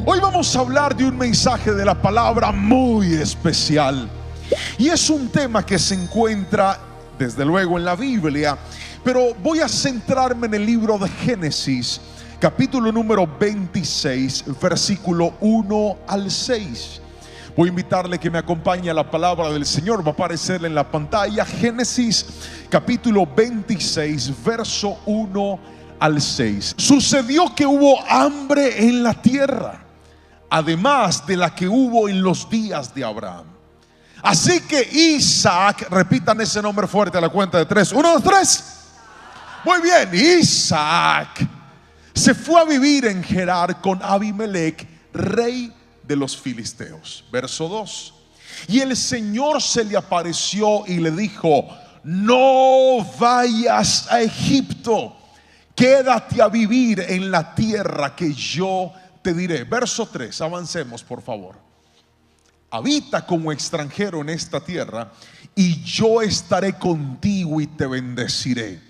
Hoy vamos a hablar de un mensaje de la palabra muy especial. Y es un tema que se encuentra desde luego en la Biblia, pero voy a centrarme en el libro de Génesis, capítulo número 26, versículo 1 al 6. Voy a invitarle que me acompañe a la palabra del Señor. Va a aparecerle en la pantalla Génesis capítulo 26, verso 1 al 6. Sucedió que hubo hambre en la tierra, además de la que hubo en los días de Abraham. Así que Isaac, repitan ese nombre fuerte a la cuenta de 3. 1, 2, 3. Muy bien, Isaac se fue a vivir en Gerar con Abimelech, rey de los filisteos. Verso 2. Y el Señor se le apareció y le dijo: no vayas a Egipto, quédate a vivir en la tierra que yo te diré. Verso 3, avancemos por favor. Habita como extranjero en esta tierra, y yo estaré contigo y te bendeciré.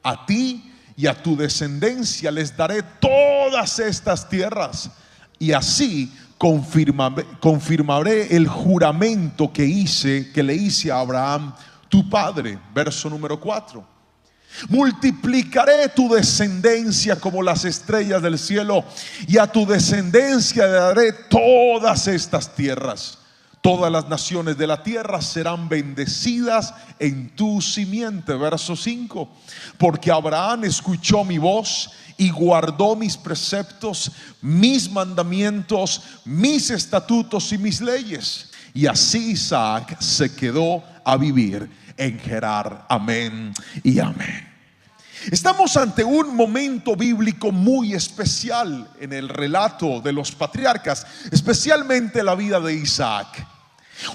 A ti y a tu descendencia les daré todas estas tierras, y así confirmaré el juramento que le hice a Abraham tu padre. Verso número 4. Multiplicaré tu descendencia como las estrellas del cielo, y a tu descendencia le daré todas estas tierras. Todas las naciones de la tierra serán bendecidas en tu simiente. Verso 5. Porque Abraham escuchó mi voz y guardó mis preceptos, mis mandamientos, mis estatutos y mis leyes. Y así Isaac se quedó a vivir en Gerar. Amén y amén. Estamos ante un momento bíblico muy especial en el relato de los patriarcas, especialmente la vida de Isaac.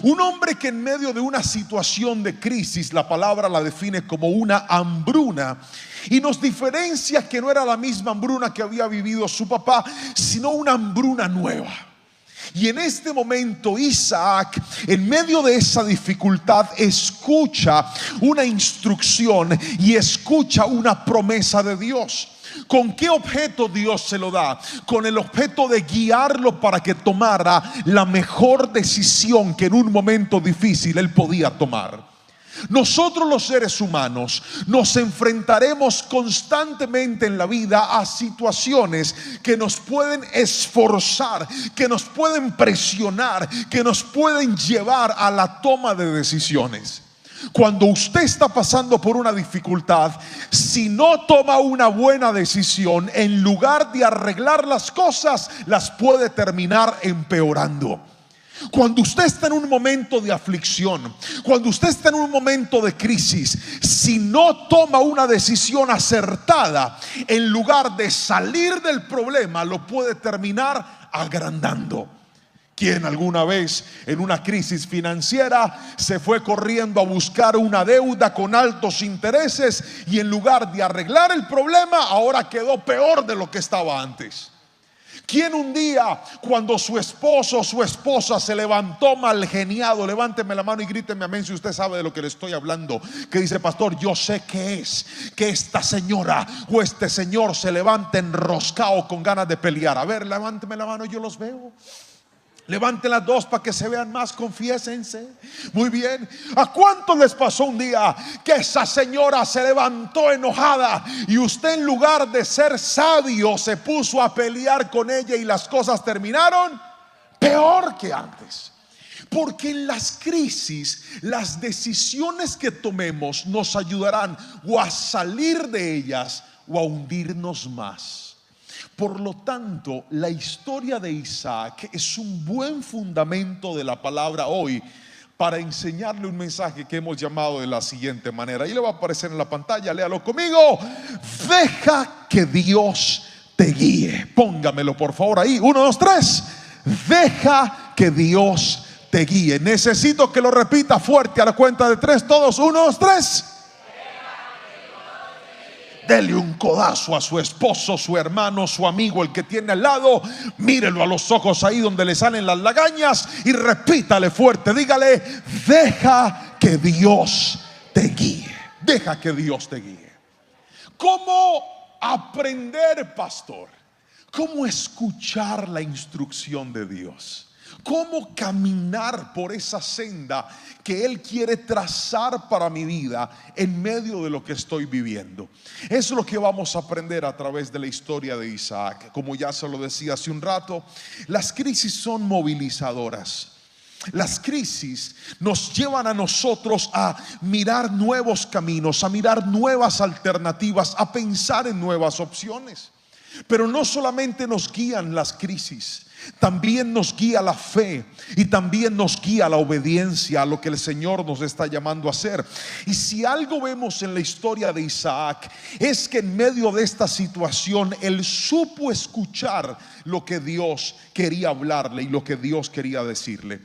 Un hombre que en medio de una situación de crisis, la palabra la define como una hambruna, y nos diferencia que no era la misma hambruna que había vivido su papá, sino una hambruna nueva. Y en este momento Isaac, en medio de esa dificultad, escucha una instrucción y escucha una promesa de Dios. ¿Con qué objeto Dios se lo da? Con el objeto de guiarlo para que tomara la mejor decisión que en un momento difícil él podía tomar. Nosotros los seres humanos nos enfrentaremos constantemente en la vida a situaciones que nos pueden esforzar, que nos pueden presionar, que nos pueden llevar a la toma de decisiones. Cuando usted está pasando por una dificultad, si no toma una buena decisión, en lugar de arreglar las cosas, las puede terminar empeorando. Cuando usted está en un momento de aflicción, cuando usted está en un momento de crisis, si no toma una decisión acertada, en lugar de salir del problema, lo puede terminar agrandando. ¿Quién alguna vez en una crisis financiera se fue corriendo a buscar una deuda con altos intereses y en lugar de arreglar el problema, ahora quedó peor de lo que estaba antes? ¿Quién un día, cuando su esposo o su esposa se levantó mal geniado, levánteme la mano y gríteme amén si usted sabe de lo que le estoy hablando, que dice: pastor, yo sé que es que esta señora o este señor se levanta enroscado con ganas de pelear? A ver, levánteme la mano, yo los veo. Levanten las dos para que se vean más, confiésense. Muy bien. ¿A cuántos les pasó un día que esa señora se levantó enojada y usted, en lugar de ser sabio, se puso a pelear con ella y las cosas terminaron peor que antes? Porque en las crisis, las decisiones que tomemos nos ayudarán o a salir de ellas o a hundirnos más. Por lo tanto, la historia de Isaac es un buen fundamento de la palabra hoy para enseñarle un mensaje que hemos llamado de la siguiente manera. Ahí le va a aparecer en la pantalla, léalo conmigo: deja que Dios te guíe. Póngamelo por favor ahí, 1, 2, 3. Deja que Dios te guíe. Necesito que lo repita fuerte a la cuenta de 3, todos, 1, 2, 3. Dele un codazo a su esposo, su hermano, su amigo, el que tiene al lado. Mírelo a los ojos ahí donde le salen las lagañas y repítale fuerte, dígale: deja que Dios te guíe. Deja que Dios te guíe. ¿Cómo aprender, pastor? cómo escuchar la instrucción de Dios, cómo caminar por esa senda que Él quiere trazar para mi vida en medio de lo que estoy viviendo. Es lo que vamos a aprender a través de la historia de Isaac. Como ya se lo decía hace un rato, las crisis son movilizadoras. Las crisis nos llevan a nosotros a mirar nuevos caminos, a mirar nuevas alternativas, a pensar en nuevas opciones. Pero no solamente nos guían las crisis, también nos guía la fe y también nos guía la obediencia a lo que el Señor nos está llamando a hacer. Y si algo vemos en la historia de Isaac, es que en medio de esta situación él supo escuchar lo que Dios quería hablarle y lo que Dios quería decirle.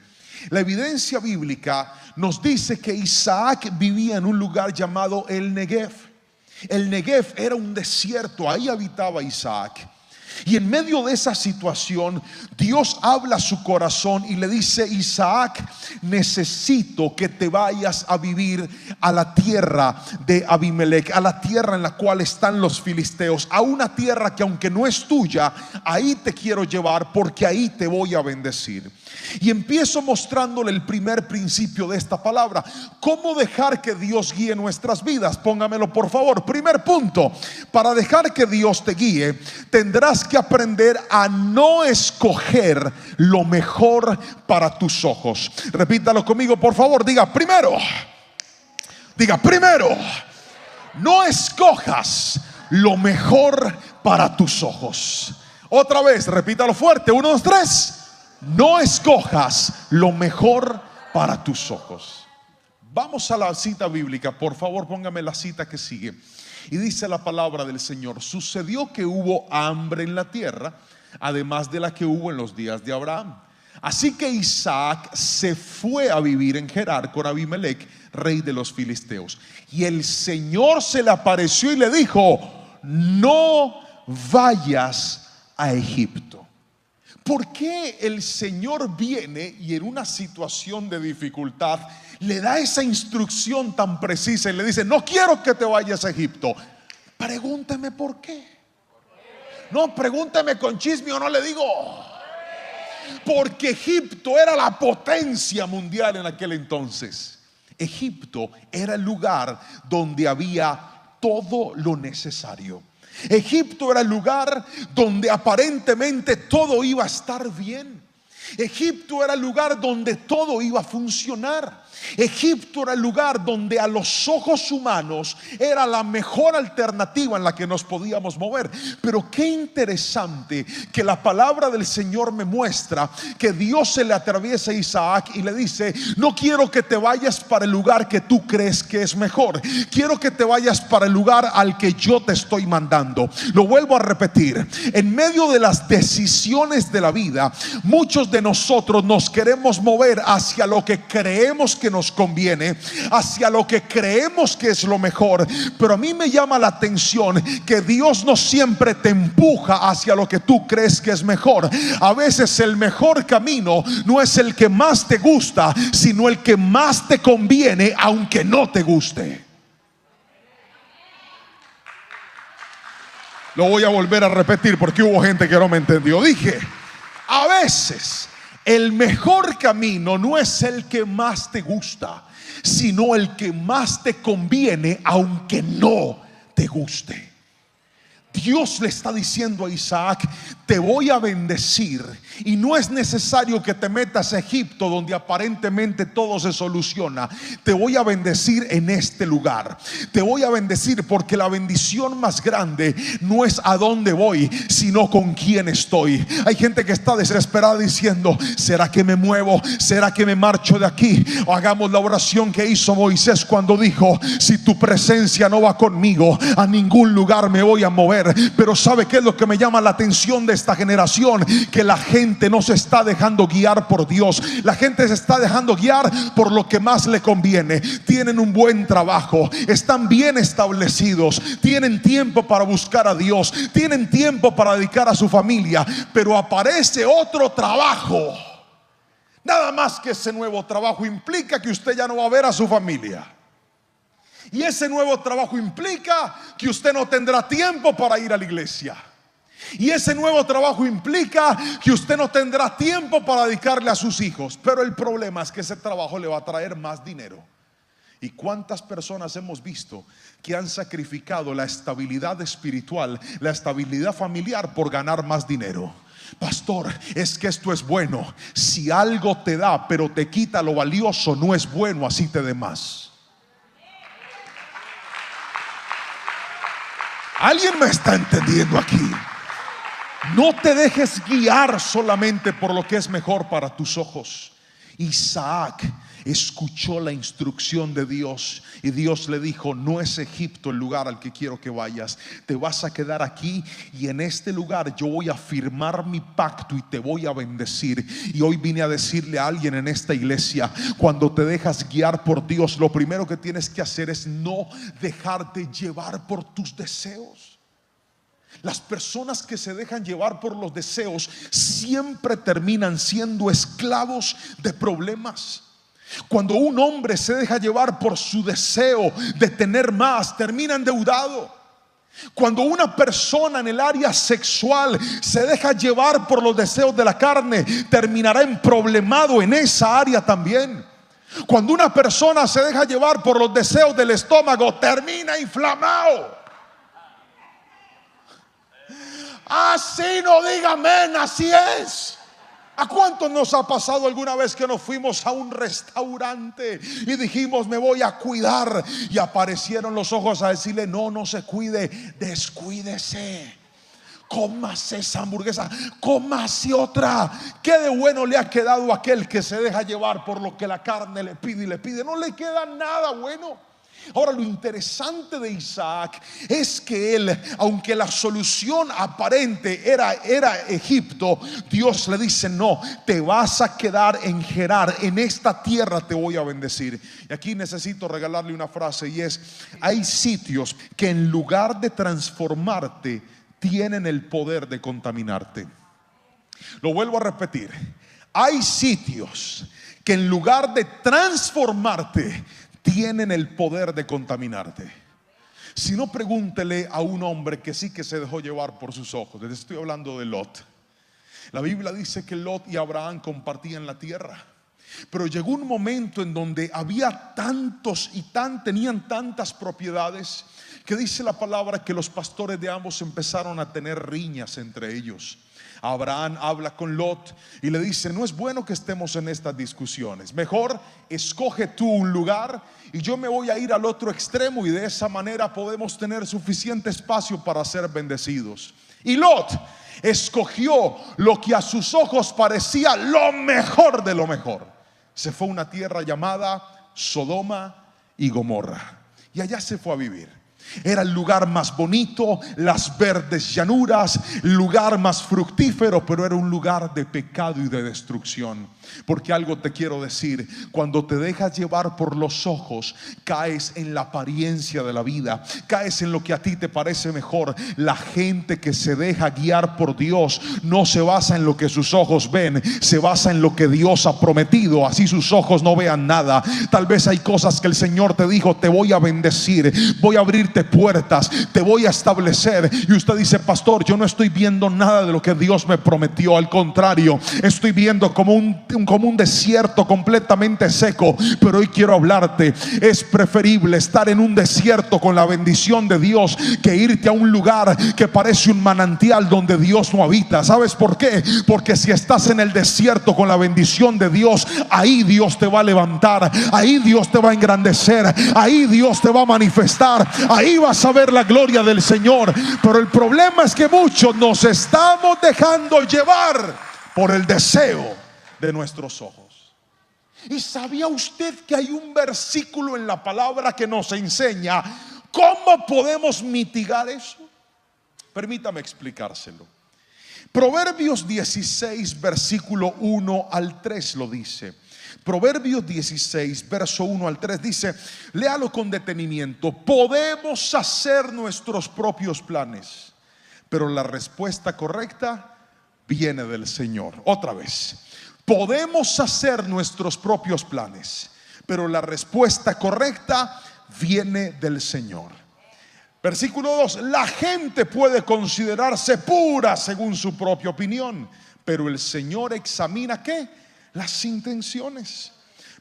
La evidencia bíblica nos dice que Isaac vivía en un lugar llamado el Negev. El Negev era un desierto, ahí habitaba Isaac. Y en medio de esa situación, Dios habla a su corazón y le dice: Isaac, necesito que te vayas a vivir a la tierra de Abimelech, a la tierra en la cual están los filisteos, a una tierra que aunque no es tuya, ahí te quiero llevar porque ahí te voy a bendecir. Y empiezo mostrándole el primer principio de esta palabra: cómo dejar que Dios guíe nuestras vidas. Póngamelo por favor. Primer punto: para dejar que Dios te guíe, tendrás que aprender a no escoger lo mejor para tus ojos. Repítalo conmigo por favor. Diga primero, no escojas lo mejor para tus ojos. Otra vez, repítalo fuerte. 1, 2, 3. No escojas lo mejor para tus ojos. Vamos a la cita bíblica, por favor, póngame la cita que sigue. Y dice la palabra del Señor: sucedió que hubo hambre en la tierra, además de la que hubo en los días de Abraham. Así que Isaac se fue a vivir en Gerar con Abimelech, rey de los filisteos. Y el Señor se le apareció y le dijo: no vayas a Egipto. ¿Por qué el Señor viene y en una situación de dificultad le da esa instrucción tan precisa y le dice: no quiero que te vayas a Egipto? Pregúnteme por qué. No, pregúnteme con chisme o no le digo. Porque Egipto era la potencia mundial en aquel entonces. Egipto era el lugar donde había todo lo necesario. Egipto era el lugar donde aparentemente todo iba a estar bien. Egipto era el lugar donde todo iba a funcionar. Egipto era el lugar donde a los ojos humanos era la mejor alternativa en la que nos podíamos mover. Pero qué interesante que la palabra del Señor me muestra que Dios se le atraviesa a Isaac y le dice: no quiero que te vayas para el lugar que tú crees que es mejor, quiero que te vayas para el lugar al que yo te estoy mandando. Lo vuelvo a repetir: en medio de las decisiones de la vida, muchos de nosotros nos queremos mover hacia lo que creemos que nos conviene, hacia lo que creemos que es lo mejor. Pero a mí me llama la atención que Dios no siempre te empuja hacia lo que tú crees que es mejor. A veces el mejor camino no es el que más te gusta, sino el que más te conviene, aunque no te guste. Lo voy a volver a repetir porque hubo gente que no me entendió. Dije: a veces el mejor camino no es el que más te gusta, sino el que más te conviene, aunque no te guste. Dios le está diciendo a Isaac: te voy a bendecir y no es necesario que te metas a Egipto donde aparentemente todo se soluciona. Te voy a bendecir en este lugar. Te voy a bendecir porque la bendición más grande no es a dónde voy, sino con quién estoy. Hay gente que está desesperada diciendo: ¿será que me muevo? ¿Será que me marcho de aquí? O hagamos la oración que hizo Moisés cuando dijo: si tu presencia no va conmigo, a ningún lugar me voy a mover. Pero ¿sabe qué es lo que me llama la atención de esta generación? Que la gente no se está dejando guiar por Dios. La gente se está dejando guiar por lo que más le conviene. Tienen un buen trabajo, están bien establecidos, tienen tiempo para buscar a Dios, tienen tiempo para dedicar a su familia, pero aparece otro trabajo. Nada más que ese nuevo trabajo implica que usted ya no va a ver a su familia. Y ese nuevo trabajo implica que usted no tendrá tiempo para ir a la iglesia. Y ese nuevo trabajo implica que usted no tendrá tiempo para dedicarle a sus hijos. Pero el problema es que ese trabajo le va a traer más dinero. ¿Y cuántas personas hemos visto que han sacrificado la estabilidad espiritual, la estabilidad familiar por ganar más dinero? Pastor, es que esto es bueno. Si algo te da pero te quita lo valioso, no es bueno, así te dé más. ¿Alguien me está entendiendo aquí? No te dejes guiar solamente por lo que es mejor para tus ojos. Isaac escuchó la instrucción de Dios y Dios le dijo: no es Egipto el lugar al que quiero que vayas, te vas a quedar aquí y en este lugar yo voy a firmar mi pacto y te voy a bendecir. Y hoy vine a decirle a alguien en esta iglesia: cuando te dejas guiar por Dios, lo primero que tienes que hacer es no dejarte llevar por tus deseos. Las personas que se dejan llevar por los deseos siempre terminan siendo esclavos de problemas. Cuando un hombre se deja llevar por su deseo de tener más, termina endeudado. Cuando una persona en el área sexual se deja llevar por los deseos de la carne, terminará emproblemado en esa área también. Cuando una persona se deja llevar por los deseos del estómago, termina inflamado. Así no diga amén, así es. ¿A cuántos nos ha pasado alguna vez que nos fuimos a un restaurante y dijimos: me voy a cuidar? Y aparecieron los ojos a decirle: no, no se cuide, descuídese. Cómase esa hamburguesa, cómase otra. ¿Qué de bueno le ha quedado a aquel que se deja llevar por lo que la carne le pide y le pide? No le queda nada bueno. Ahora, lo interesante de Isaac es que él, aunque la solución aparente era Egipto, Dios le dice: no, te vas a quedar en Gerar, en esta tierra te voy a bendecir. Y aquí necesito regalarle una frase, y es: hay sitios que en lugar de transformarte tienen el poder de contaminarte. Lo vuelvo a repetir: hay sitios que en lugar de transformarte tienen el poder de contaminarte. Si no, pregúntele a un hombre que sí que se dejó llevar por sus ojos. Les estoy hablando de Lot. La Biblia dice que Lot y Abraham compartían la tierra, pero llegó un momento en donde había tantos y tenían tantas propiedades que dice la palabra que los pastores de ambos empezaron a tener riñas entre ellos. Abraham habla con Lot y le dice: no es bueno que estemos en estas discusiones, mejor escoge tú un lugar y yo me voy a ir al otro extremo, y de esa manera podemos tener suficiente espacio para ser bendecidos. Y Lot escogió lo que a sus ojos parecía lo mejor de lo mejor. Se fue a una tierra llamada Sodoma y Gomorra, y allá se fue a vivir. Era el lugar más bonito, las verdes llanuras, lugar más fructífero, pero era un lugar de pecado y de destrucción. Porque algo te quiero decir: cuando te dejas llevar por los ojos, caes en la apariencia de la vida, caes en lo que a ti te parece mejor. La gente que se deja guiar por Dios no se basa en lo que sus ojos ven, se basa en lo que Dios ha prometido, así sus ojos no vean nada. Tal vez hay cosas que el Señor te dijo: te voy a bendecir, voy a abrirte puertas, te voy a establecer. Y usted dice: pastor, yo no estoy viendo nada de lo que Dios me prometió. Al contrario, estoy viendo como un desierto completamente seco. Pero hoy quiero hablarte: es preferible estar en un desierto con la bendición de Dios que irte a un lugar que parece un manantial donde Dios no habita. ¿Sabes por qué? Porque si estás en el desierto con la bendición de Dios, ahí Dios te va a levantar, ahí Dios te va a engrandecer, ahí Dios te va a manifestar, ahí vas a ver la gloria del Señor. Pero el problema es que muchos nos estamos dejando llevar por el deseo de nuestros ojos. ¿Y sabía usted que hay un versículo en la palabra que nos enseña cómo podemos mitigar eso? Permítame explicárselo. Proverbios 16, versículo 1 al 3 lo dice. Proverbios 16, verso 1 al 3 dice: léalo con detenimiento. Podemos hacer nuestros propios planes, pero la respuesta correcta viene del Señor. Otra vez: podemos hacer nuestros propios planes, pero la respuesta correcta viene del Señor. Versículo 2: la gente puede considerarse pura según su propia opinión, pero el Señor examina ¿qué? Las intenciones.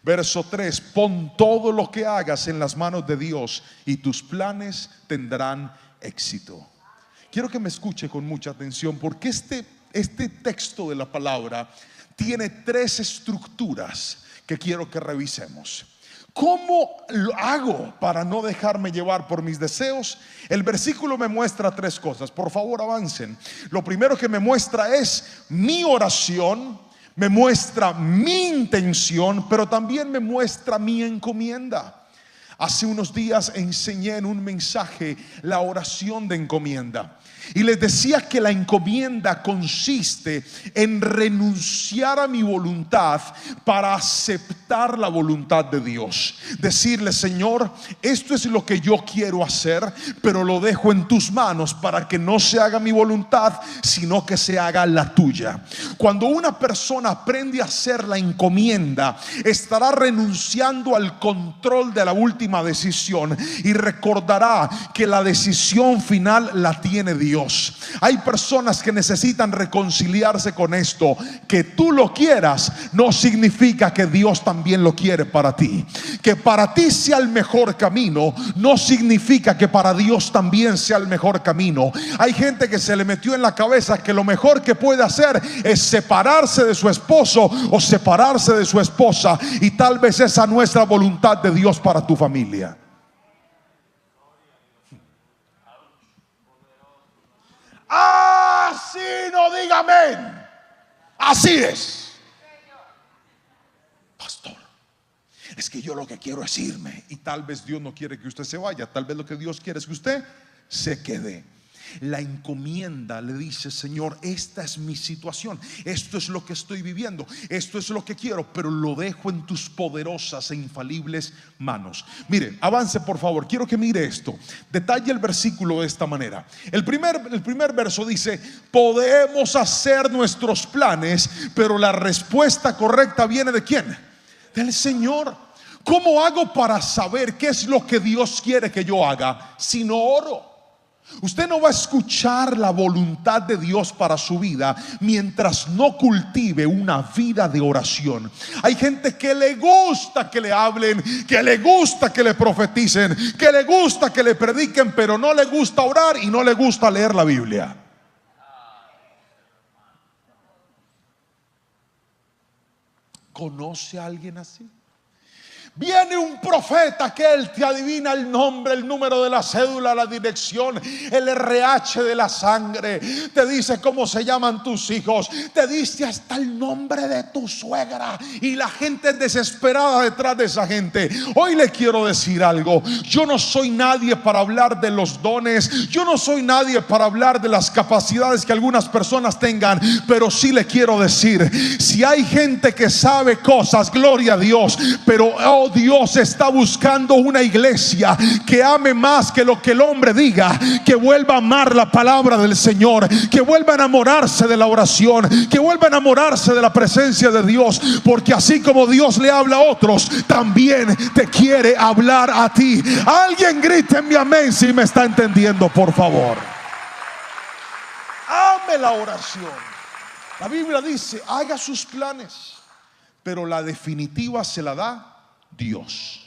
Verso 3: pon todo lo que hagas en las manos de Dios y tus planes tendrán éxito. Quiero que me escuche con mucha atención, porque este texto de la palabra tiene tres estructuras que quiero que revisemos. ¿Cómo lo hago para no dejarme llevar por mis deseos? El versículo me muestra tres cosas. Por favor, avancen. Lo primero que me muestra es mi oración, me muestra mi intención, pero también me muestra mi encomienda. Hace unos días enseñé en un mensaje la oración de encomienda, y les decía que la encomienda consiste en renunciar a mi voluntad para aceptar la voluntad de Dios. Decirle: Señor, esto es lo que yo quiero hacer, pero lo dejo en tus manos para que no se haga mi voluntad, sino que se haga la tuya. Cuando una persona aprende a hacer la encomienda, estará renunciando al control de la última decisión y recordará que la decisión final la tiene Dios. Hay personas que necesitan reconciliarse con esto: que tú lo quieras no significa que Dios también lo quiere para ti. Que para ti sea el mejor camino no significa que para Dios también sea el mejor camino. Hay gente que se le metió en la cabeza que lo mejor que puede hacer es separarse de su esposo o separarse de su esposa, y tal vez esa no es la voluntad de Dios para tu familia. Así no diga amén. Así es. Pastor, es que yo lo que quiero es irme. Y tal vez Dios no quiere que usted se vaya. Tal vez lo que Dios quiere es que usted se quede. La encomienda le dice: Señor, esta es mi situación, esto es lo que estoy viviendo, esto es lo que quiero, pero lo dejo en tus poderosas e infalibles manos. Mire, avance por favor, quiero que mire esto. Detalle el versículo de esta manera. El primer verso dice: podemos hacer nuestros planes, pero la respuesta correcta viene ¿de quién? Del Señor. ¿Cómo hago para saber qué es lo que Dios quiere que yo haga si no oro? Usted no va a escuchar la voluntad de Dios para su vida mientras no cultive una vida de oración. Hay gente que le gusta que le hablen, que le gusta que le profeticen, que le gusta que le prediquen, pero no le gusta orar y no le gusta leer la Biblia. ¿Conoce a alguien así? Viene un profeta que él te adivina el nombre, el número de la cédula, la dirección, el RH de la sangre, te dice cómo se llaman tus hijos, te dice hasta el nombre de tu suegra, y la gente es desesperada detrás de esa gente. Hoy le quiero decir algo: yo no soy nadie para hablar de los dones, yo no soy nadie para hablar de las capacidades que algunas personas tengan, pero sí le quiero decir: si hay gente que sabe cosas, gloria a Dios, pero Dios está buscando una iglesia que ame más que lo que el hombre diga, que vuelva a amar la palabra del Señor, que vuelva a enamorarse de la oración, que vuelva a enamorarse de la presencia de Dios, porque así como Dios le habla a otros, también te quiere hablar a ti. Alguien grite en mi amén si me está entendiendo, por favor. Ame la oración. La Biblia dice: haga sus planes, pero la definitiva se la da Dios.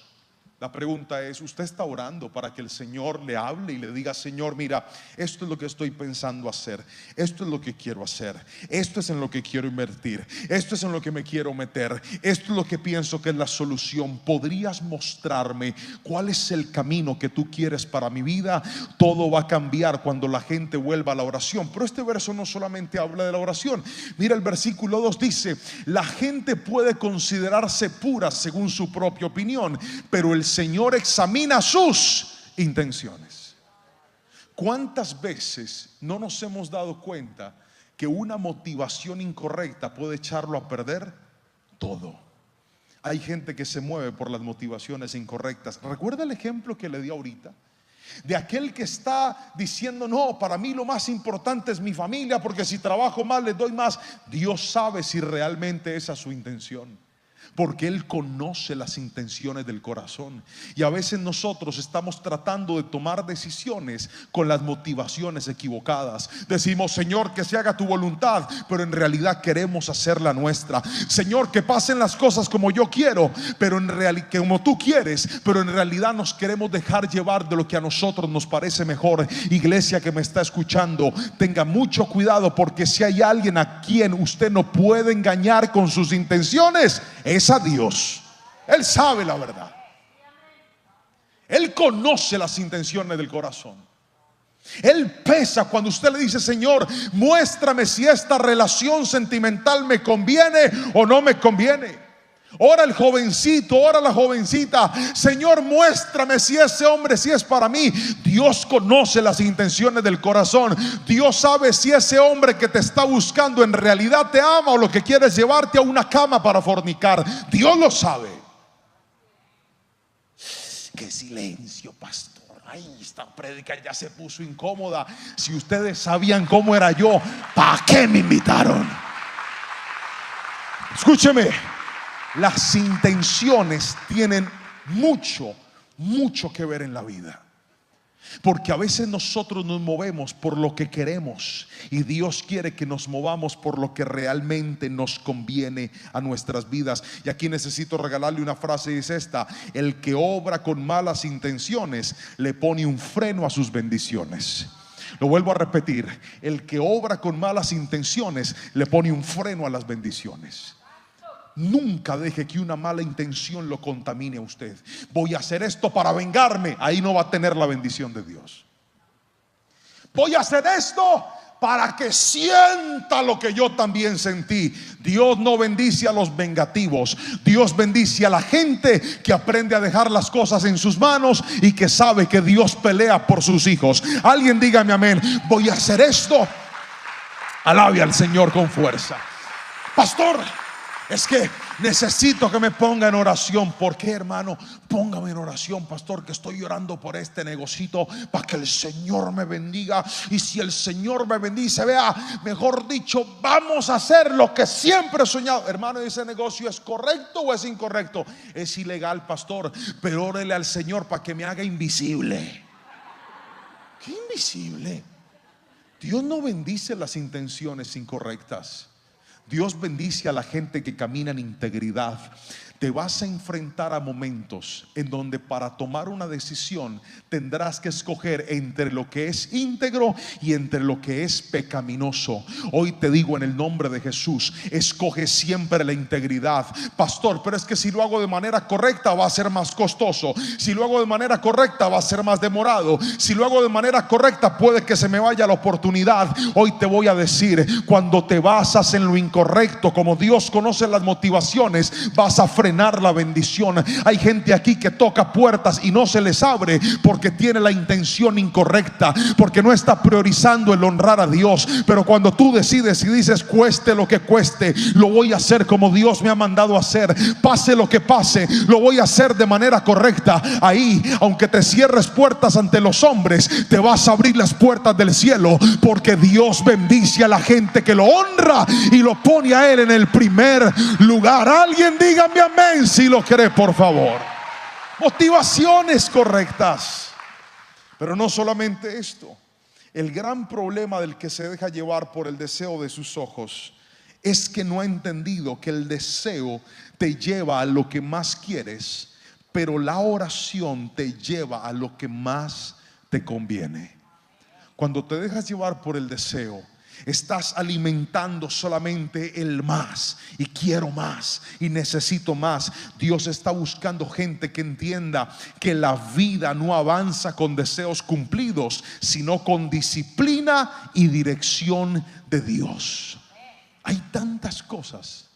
La pregunta es: ¿usted está orando para que el Señor le hable y le diga: Señor, mira, esto es lo que estoy pensando hacer, esto es lo que quiero hacer, esto es en lo que quiero invertir, esto es en lo que me quiero meter, esto es lo que pienso que es la solución? ¿Podrías mostrarme cuál es el camino que tú quieres para mi vida? Todo va a cambiar cuando la gente vuelva a la oración. Pero este verso no solamente habla de la oración. Mira, el versículo 2 dice: la gente puede considerarse pura según su propia opinión, pero el Señor examina sus intenciones. ¿Cuántas veces no nos hemos dado cuenta que una motivación incorrecta puede echarlo a perder todo? Hay gente que se mueve por las motivaciones incorrectas. ¿Recuerda el ejemplo que le di ahorita? De aquel que está diciendo: no, para mí lo más importante es mi familia, porque si trabajo más les doy más. Dios sabe si realmente esa es su intención. porque Él conoce las intenciones del corazón. Y a veces nosotros estamos tratando de tomar decisiones con las motivaciones equivocadas. Decimos: Señor, que se haga tu voluntad, pero en realidad queremos hacer la nuestra. Señor, que pasen las cosas como yo quiero, pero en realidad como tú quieres, pero en realidad nos queremos dejar llevar de lo que a nosotros nos parece mejor. Iglesia que me está escuchando, tenga mucho cuidado, porque si hay alguien a quien usted no puede engañar con sus intenciones, es a Dios. Él sabe la verdad. Él conoce las intenciones del corazón. Él pesa cuando usted le dice: Señor, muéstrame si esta relación sentimental me conviene o no me conviene. Ora el jovencito, ora la jovencita: Señor, muéstrame si ese hombre si es para mí. Dios conoce las intenciones del corazón. Dios sabe si ese hombre que te está buscando en realidad te ama, o lo que quiere es llevarte a una cama para fornicar. Dios lo sabe. Qué silencio, pastor. Ay, esta prédica ya se puso incómoda. Si ustedes sabían cómo era yo, ¿para qué me invitaron? Escúcheme. Las intenciones tienen mucho que ver en la vida, porque a veces nosotros nos movemos por lo que queremos, y Dios quiere que nos movamos por lo que realmente nos conviene a nuestras vidas. Y aquí necesito regalarle una frase, y es esta: el que obra con malas intenciones le pone un freno a sus bendiciones. Lo vuelvo a repetir: el que obra con malas intenciones le pone un freno a las bendiciones. Nunca deje que una mala intención lo contamine a usted. Voy a hacer esto para vengarme. Ahí no va a tener la bendición de Dios. Voy a hacer esto para que sienta lo que yo también sentí. Dios no bendice a los vengativos. Dios bendice a la gente que aprende a dejar las cosas en sus manos y que sabe que Dios pelea por sus hijos. Alguien dígame amén. Voy a hacer esto. Alabe al Señor con fuerza. Pastor, es que necesito que me ponga en oración. ¿Por qué, hermano? Póngame en oración, pastor, que estoy orando por este negocito para que el Señor me bendiga. Y si el Señor me bendice, vea, mejor dicho, vamos a hacer lo que siempre he soñado. Hermano, ¿ese negocio es correcto o es incorrecto? Es ilegal, pastor, pero órele al Señor para que me haga invisible. ¿Qué invisible? Dios no bendice las intenciones incorrectas. Dios bendice a la gente que camina en integridad. Te vas a enfrentar a momentos en donde para tomar una decisión tendrás que escoger entre lo que es íntegro y entre lo que es pecaminoso. Hoy te digo en el nombre de Jesús: escoge siempre la integridad. Pastor, pero es que si lo hago de manera correcta va a ser más costoso. Si lo hago de manera correcta va a ser más demorado. Si lo hago de manera correcta puede que se me vaya la oportunidad. Hoy te voy a decir: cuando te basas en lo incorrecto, como Dios conoce las motivaciones, vas a frenar la bendición. Hay gente aquí que toca puertas y no se les abre porque tiene la intención incorrecta, porque no está priorizando el honrar a Dios. Pero cuando tú decides y dices: cueste lo que cueste, lo voy a hacer como Dios me ha mandado a hacer, pase lo que pase, lo voy a hacer de manera correcta. Ahí, aunque te cierres puertas ante los hombres, te vas a abrir las puertas del cielo, porque Dios bendice a la gente que lo honra y lo pone a Él en el primer lugar. Alguien dígame amén si lo cree, por favor. Motivaciones correctas. Pero no solamente esto. El gran problema del que se deja llevar por el deseo de sus ojos es que no ha entendido que el deseo te lleva a lo que más quieres, pero la oración te lleva a lo que más te conviene. Cuando te dejas llevar por el deseo, estás alimentando solamente el más, y quiero más, y necesito más. Dios está buscando gente que entienda que la vida no avanza con deseos cumplidos, sino con disciplina y dirección de Dios. Hay tantas cosas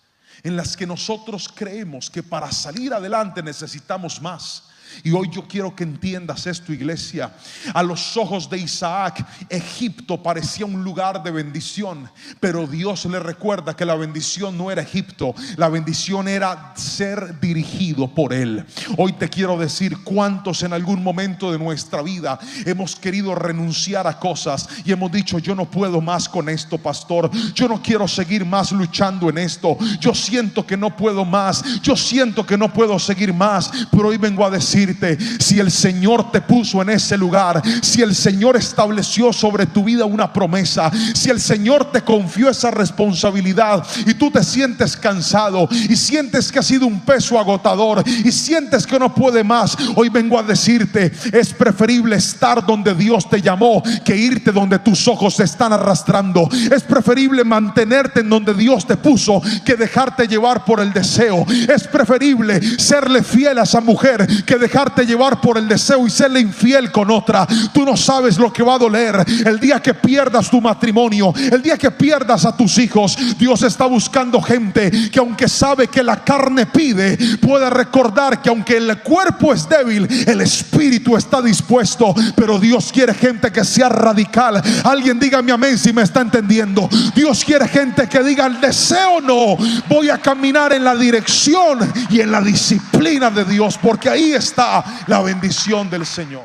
en las que nosotros creemos que para salir adelante necesitamos más. Y hoy yo quiero que entiendas esto, iglesia. A los ojos de Isaac, Egipto parecía un lugar de bendición, pero Dios le recuerda que la bendición no era Egipto, la bendición era ser dirigido por Él. Hoy te quiero decir, cuántos en algún momento de nuestra vida hemos querido renunciar a cosas y hemos dicho: yo no puedo más con esto, pastor, yo no quiero seguir más luchando en esto, yo siento que no puedo más, yo siento que no puedo seguir más. Pero hoy vengo a decirte: si el Señor te puso en ese lugar, si el Señor estableció sobre tu vida una promesa, si el Señor te confió esa responsabilidad y tú te sientes cansado y sientes que ha sido un peso agotador y sientes que no puede más, hoy vengo a decirte: es preferible estar donde Dios te llamó que irte donde tus ojos te están arrastrando. Es preferible mantenerte en donde Dios te puso que dejarte llevar por el deseo. Es preferible serle fiel a esa mujer que dejarte llevar por el deseo y serle infiel con otra. Tú no sabes lo que va a doler el día que pierdas tu matrimonio, el día que pierdas a tus hijos. Dios está buscando gente que, aunque sabe que la carne pide, pueda recordar que aunque el cuerpo es débil, el espíritu está dispuesto. Pero Dios quiere gente que sea radical. Alguien dígame amén si me está entendiendo. Dios quiere gente que diga: el deseo no, voy a caminar en la dirección y en la disciplina de Dios, porque ahí está la bendición del Señor.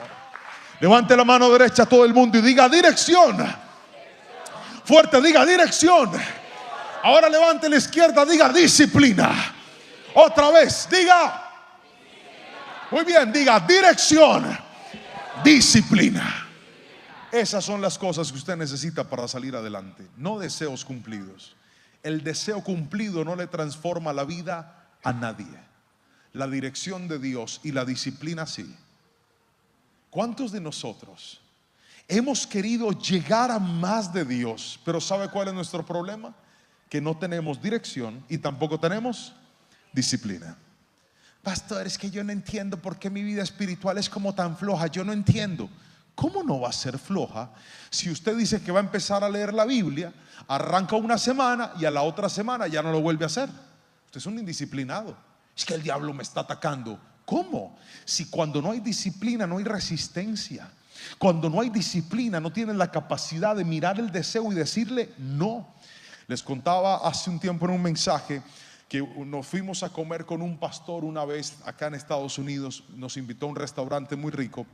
Levante la mano derecha todo el mundo y diga: dirección. Fuerte, diga: dirección. Ahora levante la izquierda, diga: disciplina. Otra vez, diga. Muy bien, diga: dirección, disciplina. Esas son las cosas que usted necesita para salir adelante, no deseos cumplidos. El deseo cumplido no le transforma la vida a nadie. La dirección de Dios y la disciplina sí. ¿Cuántos de nosotros hemos querido llegar a más de Dios, pero sabe cuál es nuestro problema? Que no tenemos dirección y tampoco tenemos disciplina. Pastor, es que yo no entiendo por qué mi vida espiritual es como tan floja. Yo no entiendo. ¿Cómo no va a ser floja si usted dice que va a empezar a leer la Biblia, arranca una semana y a la otra semana ya no lo vuelve a hacer? Usted es un indisciplinado. Es que el diablo me está atacando. ¿Cómo? Si cuando no hay disciplina no hay resistencia. Cuando no hay disciplina no tienen la capacidad de mirar el deseo y decirle no. Les contaba hace un tiempo en un mensaje que nos fuimos a comer con un pastor una vez acá en Estados Unidos. Nos invitó a un restaurante muy rico.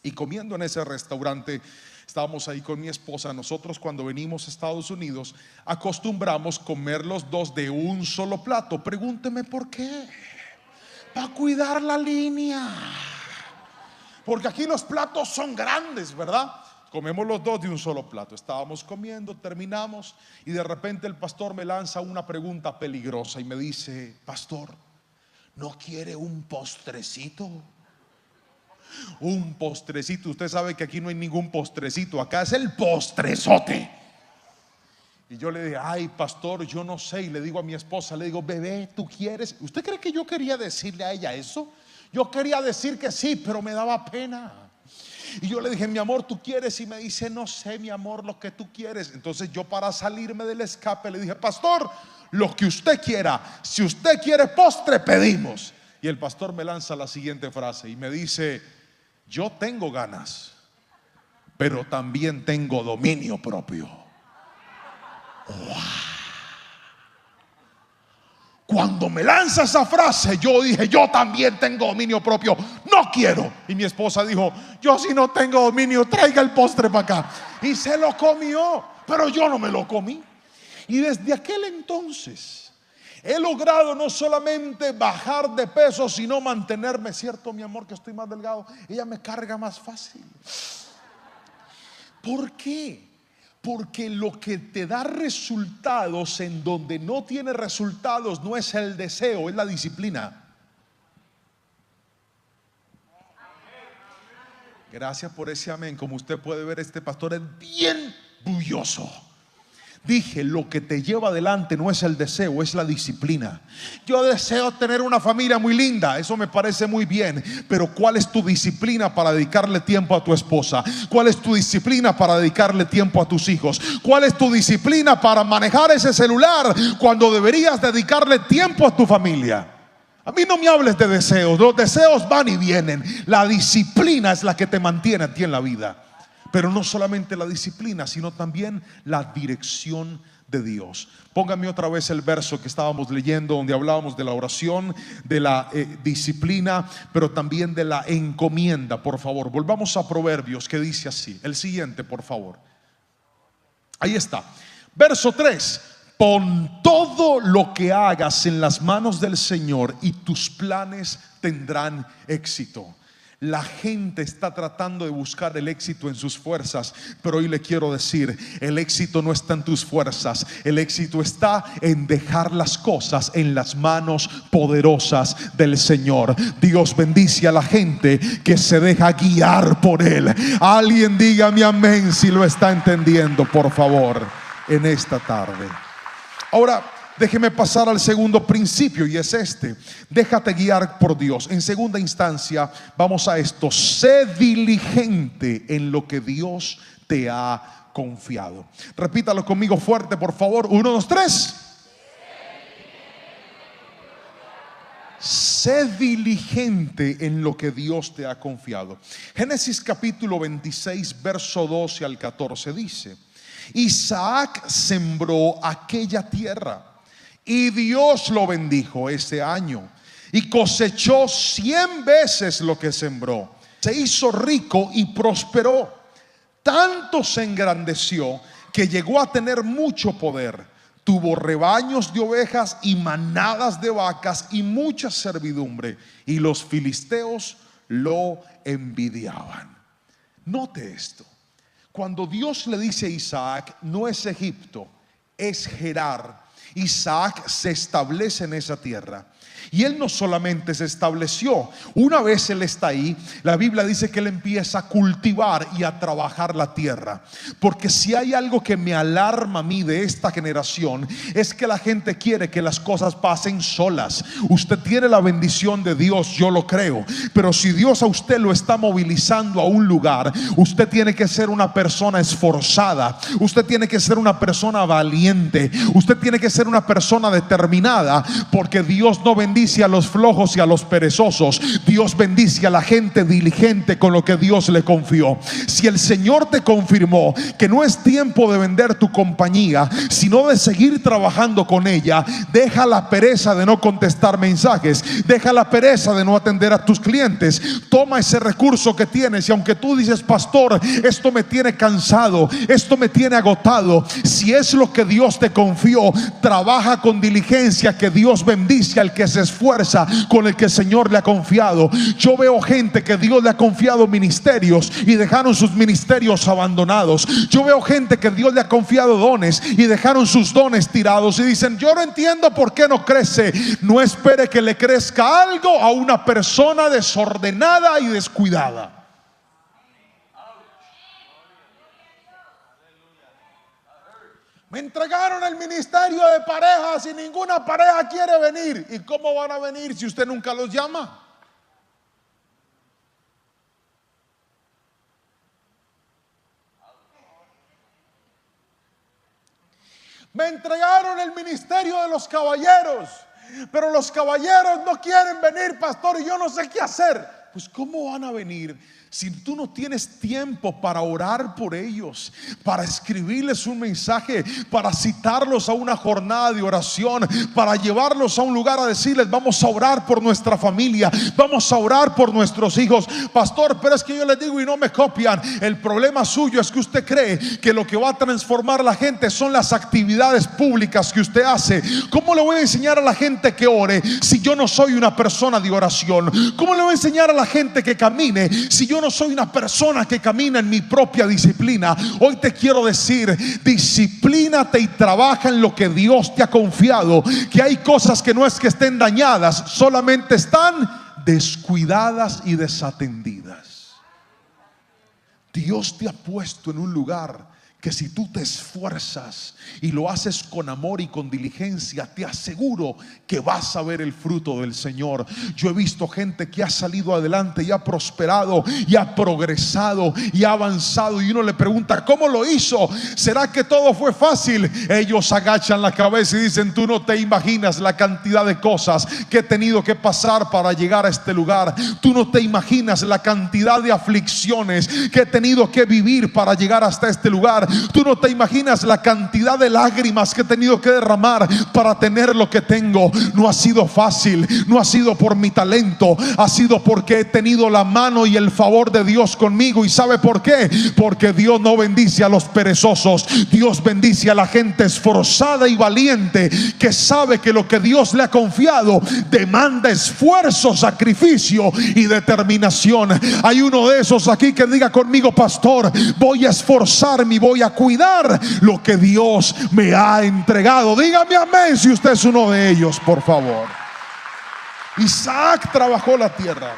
Y comiendo en ese restaurante, estábamos ahí con mi esposa. Nosotros, cuando venimos a Estados Unidos, acostumbramos comer los dos de un solo plato. Pregúnteme por qué. Para cuidar la línea. Porque aquí los platos son grandes, ¿verdad? Comemos los dos de un solo plato. Estábamos comiendo, terminamos y de repente el pastor me lanza una pregunta peligrosa y me dice: pastor, ¿no quiere un postrecito? Un postrecito. Usted sabe que aquí no hay ningún postrecito, acá es el postrezote. Y yo le dije: ay, pastor, yo no sé. Y le digo a mi esposa, le digo: bebé, ¿tú quieres? ¿Usted cree que yo quería decirle a ella eso? Yo quería decir que sí, pero me daba pena. Y yo le dije: mi amor, ¿tú quieres? Y me dice: no sé, mi amor, lo que tú quieres. Entonces yo, para salirme del escape, le dije: pastor, lo que usted quiera. Si usted quiere postre, pedimos. Y el pastor me lanza la siguiente frase y me dice: yo tengo ganas, pero también tengo dominio propio. ¡Wow! Cuando me lanza esa frase, yo dije: yo también tengo dominio propio, no quiero. Y mi esposa dijo: yo, si no tengo dominio, traiga el postre para acá. Y se lo comió, pero yo no me lo comí. Y desde aquel entonces he logrado no solamente bajar de peso, sino mantenerme. ¿Cierto, mi amor, que estoy más delgado? Ella me carga más fácil. ¿Por qué? Porque lo que te da resultados en donde no tiene resultados no es el deseo, es la disciplina. Gracias por ese amén. Como usted puede ver, este pastor es bien bulloso. Dije: lo que te lleva adelante no es el deseo, es la disciplina. Yo deseo tener una familia muy linda, eso me parece muy bien, pero ¿cuál es tu disciplina para dedicarle tiempo a tu esposa? ¿Cuál es tu disciplina para dedicarle tiempo a tus hijos? ¿Cuál es tu disciplina para manejar ese celular cuando deberías dedicarle tiempo a tu familia? A mí no me hables de deseos. Los deseos van y vienen. La disciplina es la que te mantiene a ti en la vida. Pero no solamente la disciplina, sino también la dirección de Dios. Póngame otra vez el verso que estábamos leyendo, donde hablábamos de la oración, de la disciplina, pero también de la encomienda. Por favor, volvamos a Proverbios, que dice así. El siguiente, por favor. Ahí está. Verso 3. Pon todo lo que hagas en las manos del Señor y tus planes tendrán éxito. La gente está tratando de buscar el éxito en sus fuerzas, pero hoy le quiero decir, el éxito no está en tus fuerzas, el éxito está en dejar las cosas en las manos poderosas del Señor. Dios bendice a la gente que se deja guiar por Él. Alguien dígame amén si lo está entendiendo, por favor, en esta tarde. Ahora, déjeme pasar al segundo principio, y es este: déjate guiar por Dios. En segunda instancia, vamos a esto: sé diligente en lo que Dios te ha confiado. Repítalo conmigo fuerte, por favor. 1, 2, 3. Sé diligente en lo que Dios te ha confiado. Génesis capítulo 26, verso 12 al 14 dice: Isaac sembró aquella tierra y Dios lo bendijo ese año y cosechó 100 veces lo que sembró. Se hizo rico y prosperó. Tanto se engrandeció que llegó a tener mucho poder. Tuvo rebaños de ovejas y manadas de vacas y mucha servidumbre, y los filisteos lo envidiaban. Note esto. Cuando Dios le dice a Isaac, no es Egipto, es Gerar. Isaac se establece en esa tierra. Y él no solamente se estableció, una vez él está ahí, la Biblia dice que él empieza a cultivar y a trabajar la tierra. Porque si hay algo que me alarma a mí de esta generación, es que la gente quiere que las cosas pasen solas. Usted tiene la bendición de Dios, yo lo creo, pero si Dios a usted lo está movilizando a un lugar, usted tiene que ser una persona esforzada, usted tiene que ser una persona valiente, usted tiene que ser una persona determinada, porque Dios no bendice a los flojos y a los perezosos. Dios bendice a la gente diligente con lo que Dios le confió. Si el Señor te confirmó que no es tiempo de vender tu compañía, sino de seguir trabajando con ella, deja la pereza de no contestar mensajes, deja la pereza de no atender a tus clientes. Toma ese recurso que tienes, y aunque tú dices: pastor, esto me tiene cansado, esto me tiene agotado, si es lo que Dios te confió, trabaja con diligencia, que Dios bendice al que se esfuerza con el que el Señor le ha confiado. Yo veo gente que Dios le ha confiado ministerios y dejaron sus ministerios abandonados. Yo veo gente que Dios le ha confiado dones y dejaron sus dones tirados y dicen: yo no entiendo por qué no crece. No espere que le crezca algo a una persona desordenada y descuidada. Me entregaron el ministerio de parejas y ninguna pareja quiere venir. ¿Y cómo van a venir si usted nunca los llama? Me entregaron el ministerio de los caballeros, pero los caballeros no quieren venir, pastor, y yo no sé qué hacer. Pues ¿cómo van a venir si tú no tienes tiempo para orar por ellos, para escribirles un mensaje, para citarlos a una jornada de oración, para llevarlos a un lugar a decirles: vamos a orar por nuestra familia, vamos a orar por nuestros hijos? Pastor, pero es que yo les digo y no me copian. El problema suyo es que usted cree que lo que va a transformar a la gente son las actividades públicas que usted hace. ¿Cómo le voy a enseñar a la gente que ore si yo no soy una persona de oración? ¿Cómo le voy a enseñar a la gente que camine si yo no soy una persona que camina en mi propia disciplina? Hoy te quiero decir: disciplínate y trabaja en lo que Dios te ha confiado. Que hay cosas que no es que estén dañadas, solamente están descuidadas y desatendidas. Dios te ha puesto en un lugar que si tú te esfuerzas y lo haces con amor y con diligencia, te aseguro que vas a ver el fruto del Señor. Yo he visto gente que ha salido adelante y ha prosperado y ha progresado y ha avanzado, y uno le pregunta: ¿cómo lo hizo? ¿Será que todo fue fácil? Ellos agachan la cabeza y dicen: tú no te imaginas la cantidad de cosas que he tenido que pasar para llegar a este lugar. Tú no te imaginas la cantidad de aflicciones que he tenido que vivir para llegar hasta este lugar. Tú no te imaginas la cantidad de lágrimas que he tenido que derramar para tener lo que tengo. No ha sido fácil, no ha sido por mi talento, ha sido porque he tenido la mano y el favor de Dios conmigo. ¿Y sabe por qué? Porque Dios no bendice a los perezosos. Dios bendice a la gente esforzada y valiente, que sabe que lo que Dios le ha confiado demanda esfuerzo, sacrificio y determinación. Hay uno de esos aquí que diga conmigo: pastor, voy a esforzarme y voy a cuidar lo que Dios me ha entregado. Dígame amén si usted es uno de ellos, por favor. Isaac trabajó la tierra.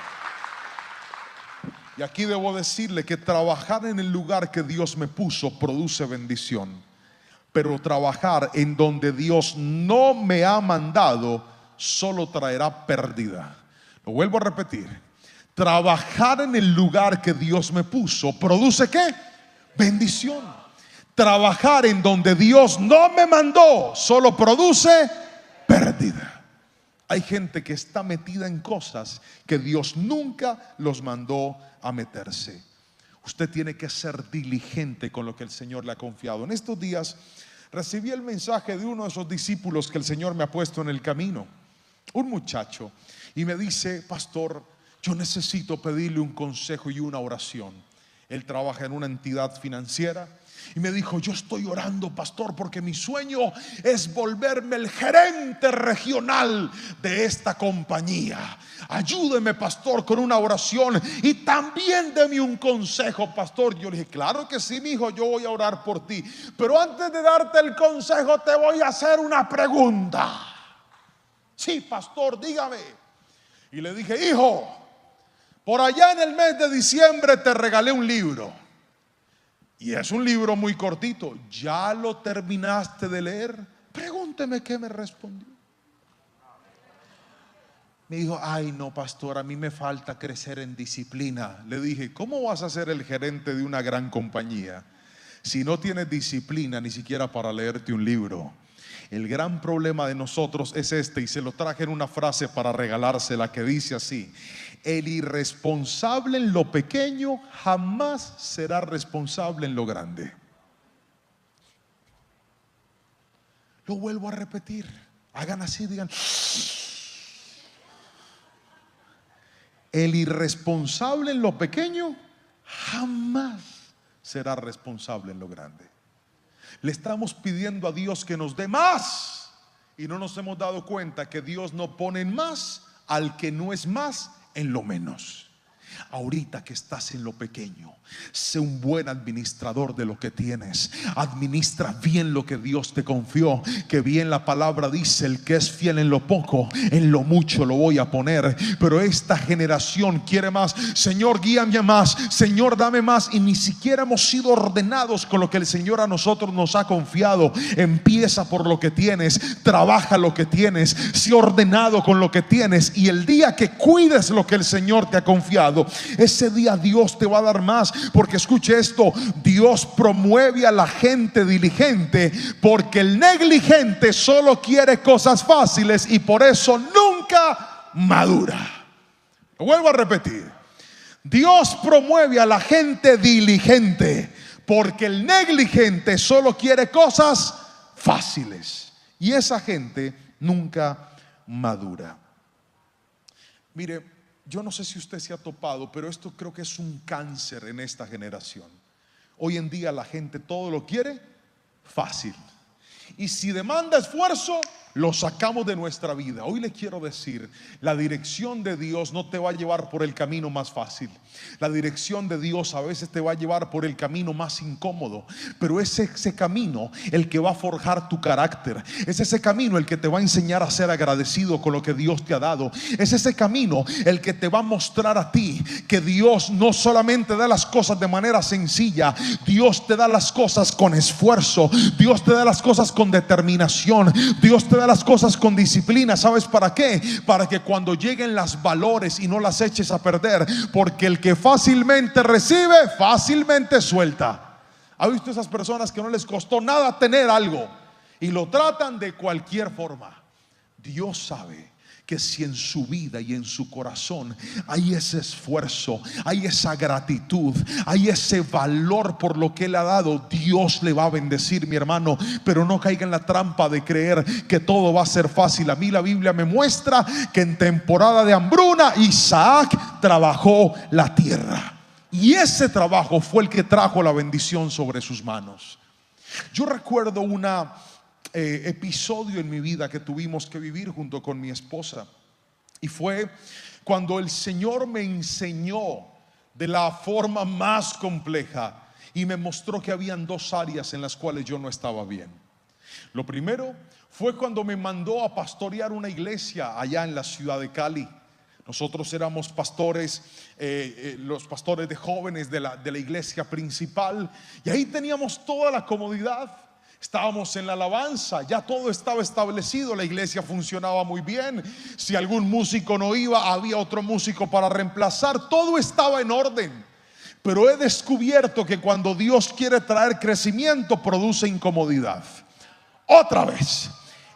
Y aquí debo decirle que trabajar en el lugar que Dios me puso produce bendición, pero trabajar en donde Dios no me ha mandado solo traerá pérdida. Lo vuelvo a repetir: trabajar en el lugar que Dios me puso produce ¿qué? Bendición. Trabajar en donde Dios no me mandó solo produce pérdida. Hay gente que está metida en cosas que Dios nunca los mandó a meterse. Usted tiene que ser diligente con lo que el Señor le ha confiado. En estos días recibí el mensaje de uno de esos discípulos que el Señor me ha puesto en el camino, un muchacho, y me dice: pastor, yo necesito pedirle un consejo y una oración. Él trabaja en una entidad financiera y me dijo: yo estoy orando, pastor, porque mi sueño es volverme el gerente regional de esta compañía. Ayúdeme, pastor, con una oración y también deme un consejo, pastor. Yo le dije: claro que sí, mi hijo, yo voy a orar por ti, pero antes de darte el consejo te voy a hacer una pregunta. Sí, pastor, dígame. Y le dije: hijo, por allá en el mes de diciembre te regalé un libro, y es un libro muy cortito. ¿Ya lo terminaste de leer? Pregúnteme qué me respondió. Me dijo: ay no, pastor, a mí me falta crecer en disciplina. Le dije: ¿cómo vas a ser el gerente de una gran compañía si no tienes disciplina ni siquiera para leerte un libro? El gran problema de nosotros es este, y se lo traje en una frase para regalársela, que dice así: el irresponsable en lo pequeño jamás será responsable en lo grande. Lo vuelvo a repetir. Hagan así, digan: el irresponsable en lo pequeño jamás será responsable en lo grande. Le estamos pidiendo a Dios que nos dé más, y no nos hemos dado cuenta que Dios no pone en más al que no es más en lo menos. Ahorita que estás en lo pequeño, sé un buen administrador de lo que tienes. Administra bien lo que Dios te confió, que bien la palabra dice: el que es fiel en lo poco, en lo mucho lo voy a poner. Pero esta generación quiere más. Señor, guíame a más. Señor, dame más. Y ni siquiera hemos sido ordenados con lo que el Señor a nosotros nos ha confiado. Empieza por lo que tienes, trabaja lo que tienes, sé ordenado con lo que tienes, y el día que cuides lo que el Señor te ha confiado, ese día Dios te va a dar más. Porque escuche esto: Dios promueve a la gente diligente, porque el negligente solo quiere cosas fáciles y por eso nunca madura. Lo vuelvo a repetir: Dios promueve a la gente diligente, porque el negligente solo quiere cosas fáciles y esa gente nunca madura. Mire, yo no sé si usted se ha topado, pero esto creo que es un cáncer en esta generación. Hoy en día la gente todo lo quiere fácil, y si demanda esfuerzo, lo sacamos de nuestra vida. Hoy le quiero decir, la dirección de Dios no te va a llevar por el camino más fácil. La dirección de Dios a veces te va a llevar por el camino más incómodo, pero es ese camino el que va a forjar tu carácter. Es ese camino el que te va a enseñar a ser agradecido con lo que Dios te ha dado. Es ese camino el que te va a mostrar a ti que Dios no solamente da las cosas de manera sencilla, Dios te da las cosas con esfuerzo, Dios te da las cosas con determinación, Dios te da las cosas con disciplina. ¿Sabes para qué? Para que cuando lleguen las valores y no las eches a perder, porque el que fácilmente recibe, fácilmente suelta. ¿Ha visto esas personas que no les costó nada tener algo y lo tratan de cualquier forma? Dios sabe que si en su vida y en su corazón hay ese esfuerzo, hay esa gratitud, hay ese valor por lo que Él ha dado, Dios le va a bendecir, mi hermano. Pero no caiga en la trampa de creer que todo va a ser fácil. A mí la Biblia me muestra que en temporada de hambruna Isaac trabajó la tierra, y ese trabajo fue el que trajo la bendición sobre sus manos. Yo recuerdo una episodio en mi vida que tuvimos que vivir junto con mi esposa, y fue cuando el Señor me enseñó de la forma más compleja y me mostró que habían dos áreas en las cuales yo no estaba bien. Lo primero fue cuando me mandó a pastorear una iglesia allá en la ciudad de Cali. Nosotros éramos pastores, los pastores de jóvenes de la iglesia principal, y ahí teníamos toda la comodidad. Estábamos en la alabanza, ya todo estaba establecido, la iglesia funcionaba muy bien. Si algún músico no iba, había otro músico para reemplazar, todo estaba en orden. Pero he descubierto que cuando Dios quiere traer crecimiento, produce incomodidad. Otra vez,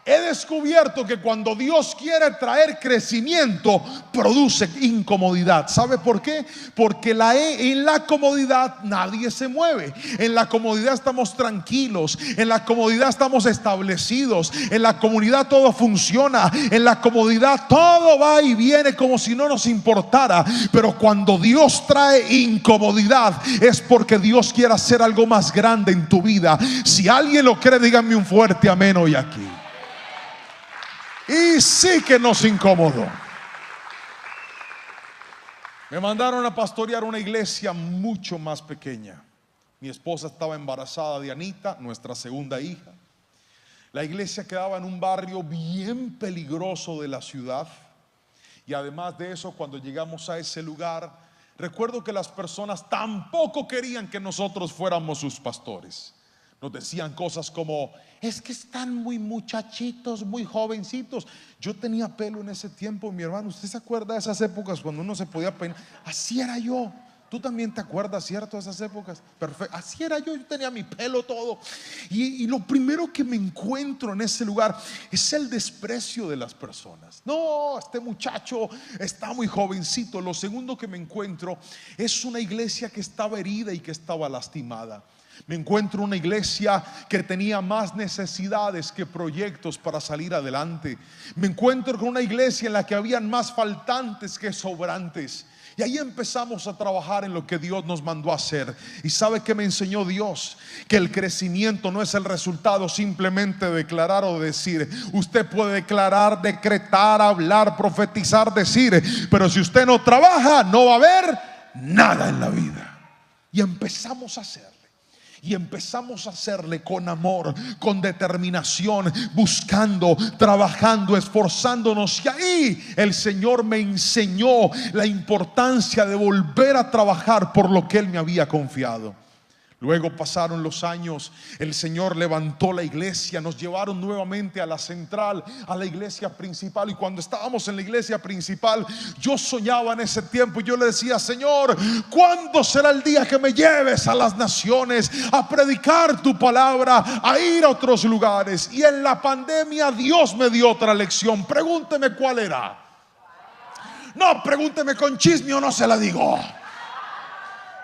he descubierto que cuando Dios quiere traer crecimiento, produce incomodidad. ¿Sabe por qué? Porque en la comodidad nadie se mueve. En la comodidad estamos tranquilos, en la comodidad estamos establecidos, en la comodidad todo funciona, en la comodidad todo va y viene como si no nos importara. Pero cuando Dios trae incomodidad, es porque Dios quiere hacer algo más grande en tu vida. Si alguien lo cree, díganme un fuerte amén hoy aquí. Y sí que nos incomodó. Me mandaron a pastorear una iglesia mucho más pequeña. Mi esposa estaba embarazada de Anita, nuestra segunda hija. La iglesia quedaba en un barrio bien peligroso de la ciudad. Y además de eso, cuando llegamos a ese lugar, recuerdo que las personas tampoco querían que nosotros fuéramos sus pastores. Nos decían cosas como: es que están muy muchachitos, muy jovencitos. Yo tenía pelo en ese tiempo, mi hermano. ¿Usted se acuerda de esas épocas cuando uno se podía peinar? Así era yo. Tú también te acuerdas, ¿cierto? De esas épocas. Perfecto. Así era yo tenía mi pelo todo. Y lo primero que me encuentro en ese lugar es el desprecio de las personas. No, este muchacho está muy jovencito. Lo segundo que me encuentro es una iglesia que estaba herida y que estaba lastimada. Me encuentro una iglesia que tenía más necesidades que proyectos para salir adelante. Me encuentro con una iglesia en la que habían más faltantes que sobrantes. Y ahí empezamos a trabajar en lo que Dios nos mandó a hacer. ¿Y sabe qué me enseñó Dios? Que el crecimiento no es el resultado simplemente de declarar o decir. Usted puede declarar, decretar, hablar, profetizar, decir, pero si usted no trabaja, no va a haber nada en la vida. Y empezamos a hacer. Y empezamos a hacerle con amor, con determinación, buscando, trabajando, esforzándonos. Y ahí el Señor me enseñó la importancia de volver a trabajar por lo que Él me había confiado. Luego pasaron los años, el Señor levantó la iglesia, nos llevaron nuevamente a la central, a la iglesia principal. Y cuando estábamos en la iglesia principal, yo soñaba en ese tiempo y yo le decía: Señor, ¿cuándo será el día que me lleves a las naciones a predicar tu palabra, a ir a otros lugares? Y en la pandemia Dios me dio otra lección. Pregúnteme cuál era. No, pregúnteme con chisme o no se la digo.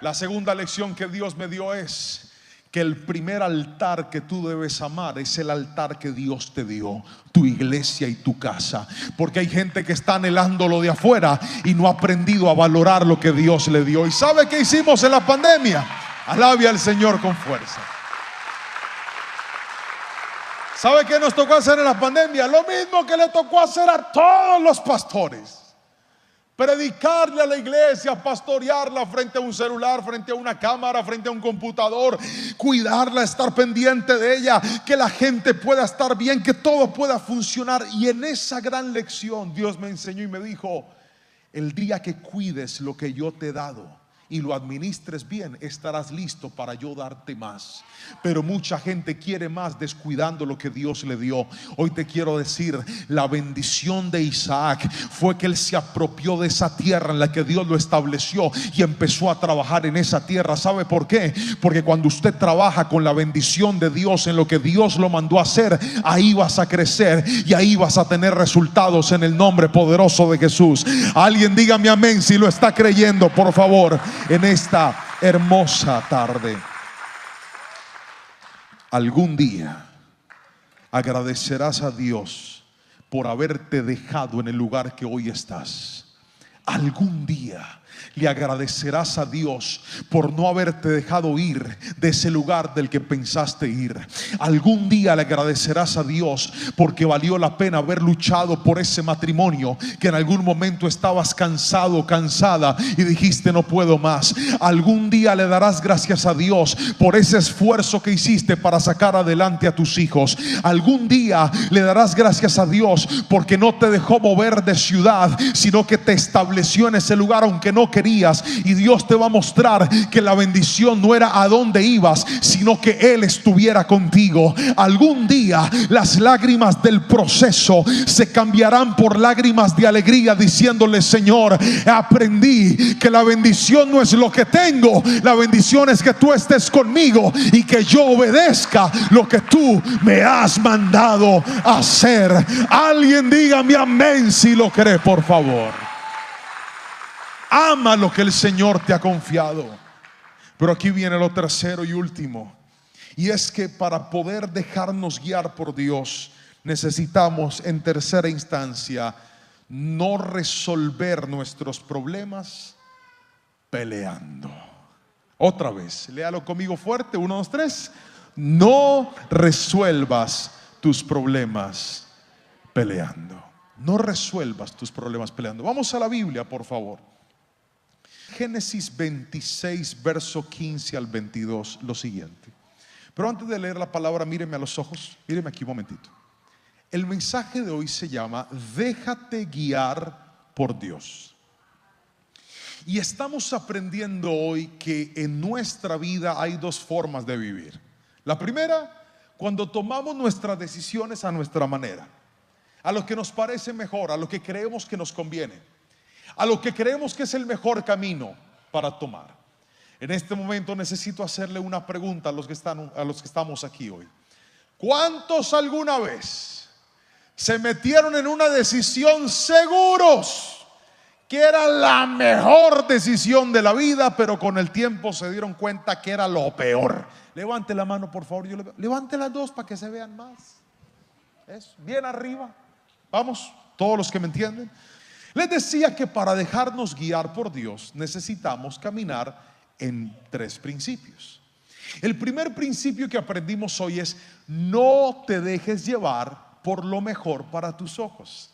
La segunda lección que Dios me dio es que el primer altar que tú debes amar es el altar que Dios te dio, tu iglesia y tu casa. Porque hay gente que está anhelando lo de afuera y no ha aprendido a valorar lo que Dios le dio. ¿Y sabe qué hicimos en la pandemia? Alabe al Señor con fuerza. ¿Sabe qué nos tocó hacer en la pandemia? Lo mismo que le tocó hacer a todos los pastores. Predicarle a la iglesia, pastorearla frente a un celular, frente a una cámara, frente a un computador, cuidarla, estar pendiente de ella, que la gente pueda estar bien, que todo pueda funcionar. Y en esa gran lección Dios me enseñó y me dijo: el día que cuides lo que yo te he dado y lo administres bien, estarás listo para yo darte más. Pero mucha gente quiere más descuidando lo que Dios le dio. Hoy te quiero decir, la bendición de Isaac fue que él se apropió de esa tierra en la que Dios lo estableció y empezó a trabajar en esa tierra. ¿Sabe por qué? Porque cuando usted trabaja con la bendición de Dios en lo que Dios lo mandó a hacer, ahí vas a crecer y ahí vas a tener resultados en el nombre poderoso de Jesús. Alguien dígame amén si lo está creyendo, por favor, en esta hermosa tarde. Algún día agradecerás a Dios por haberte dejado en el lugar que hoy estás. Algún día le agradecerás a Dios por no haberte dejado ir de ese lugar del que pensaste ir. Algún día le agradecerás a Dios porque valió la pena haber luchado por ese matrimonio que en algún momento estabas cansado, cansada y dijiste no puedo más. Algún día le darás gracias a Dios por ese esfuerzo que hiciste para sacar adelante a tus hijos. Algún día le darás gracias a Dios porque no te dejó mover de ciudad, sino que te estableció en ese lugar aunque no querías. Y Dios te va a mostrar que la bendición no era a dónde ibas, sino que Él estuviera contigo. Algún día las lágrimas del proceso se cambiarán por lágrimas de alegría, diciéndole: Señor, aprendí que la bendición no es lo que tengo, la bendición es que tú estés conmigo y que yo obedezca lo que tú me has mandado hacer. Alguien dígame amén si lo cree, por favor. Ama lo que el Señor te ha confiado. Pero aquí viene lo tercero y último, y es que para poder dejarnos guiar por Dios necesitamos, en tercera instancia, no resolver nuestros problemas peleando. Otra vez, léalo conmigo fuerte, 1, 2, 3. No resuelvas tus problemas peleando. No resuelvas tus problemas peleando. Vamos a la Biblia, por favor. Génesis 26, verso 15 al 22, lo siguiente. Pero antes de leer la palabra, míreme a los ojos, míreme aquí un momentito. El mensaje de hoy se llama déjate guiar por Dios. Y estamos aprendiendo hoy que en nuestra vida hay dos formas de vivir. La primera, cuando tomamos nuestras decisiones a nuestra manera, a lo que nos parece mejor, a lo que creemos que nos conviene, a lo que creemos que es el mejor camino para tomar. En este momento necesito hacerle una pregunta a los que estamos aquí hoy. ¿Cuántos alguna vez se metieron en una decisión seguros que era la mejor decisión de la vida, pero con el tiempo se dieron cuenta que era lo peor? Levante la mano, por favor. Levante las dos para que se vean más. Eso, bien arriba. Vamos, todos los que me entienden. Les decía que para dejarnos guiar por Dios necesitamos caminar en tres principios. El primer principio que aprendimos hoy es: no te dejes llevar por lo mejor para tus ojos.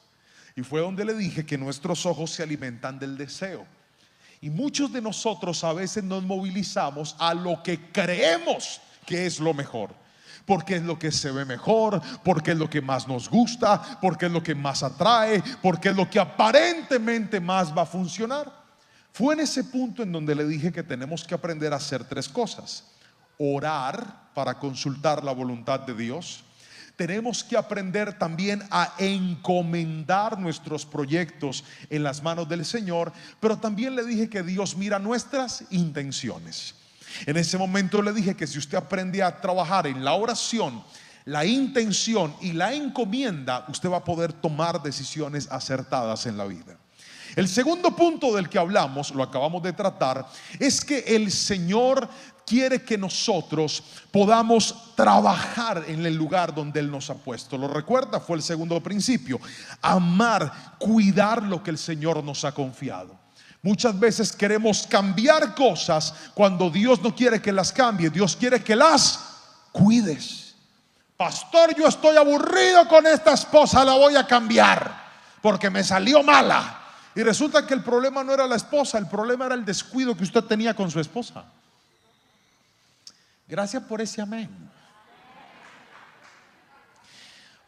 Y fue donde le dije que nuestros ojos se alimentan del deseo. Y muchos de nosotros a veces nos movilizamos a lo que creemos que es lo mejor, porque es lo que se ve mejor, porque es lo que más nos gusta, porque es lo que más atrae, porque es lo que aparentemente más va a funcionar. Fue en ese punto en donde le dije que tenemos que aprender a hacer tres cosas: orar para consultar la voluntad de Dios. Tenemos que aprender también a encomendar nuestros proyectos en las manos del Señor. Pero también le dije que Dios mira nuestras intenciones. En ese momento le dije que si usted aprende a trabajar en la oración, la intención y la encomienda, usted va a poder tomar decisiones acertadas en la vida. El segundo punto del que hablamos, lo acabamos de tratar, es que el Señor quiere que nosotros podamos trabajar en el lugar donde Él nos ha puesto. ¿Lo recuerda? Fue el segundo principio: amar, cuidar lo que el Señor nos ha confiado. Muchas veces queremos cambiar cosas cuando Dios no quiere que las cambie. Dios quiere que las cuides. Pastor, yo estoy aburrido con esta esposa, la voy a cambiar porque me salió mala. Y resulta que el problema no era la esposa, el problema era el descuido que usted tenía con su esposa. Gracias por ese amén.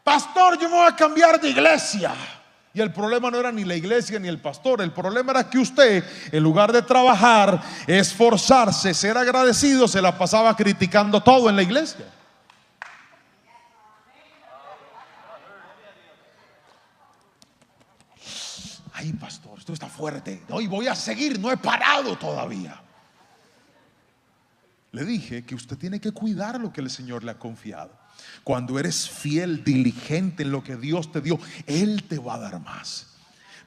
Pastor, yo me voy a cambiar de iglesia. Y el problema no era ni la iglesia ni el pastor. El problema era que usted, en lugar de trabajar, esforzarse, ser agradecido, se la pasaba criticando todo en la iglesia. Ay, pastor, esto está fuerte. No, y voy a seguir, no he parado todavía. Le dije que usted tiene que cuidar lo que el Señor le ha confiado. Cuando eres fiel, diligente en lo que Dios te dio, Él te va a dar más.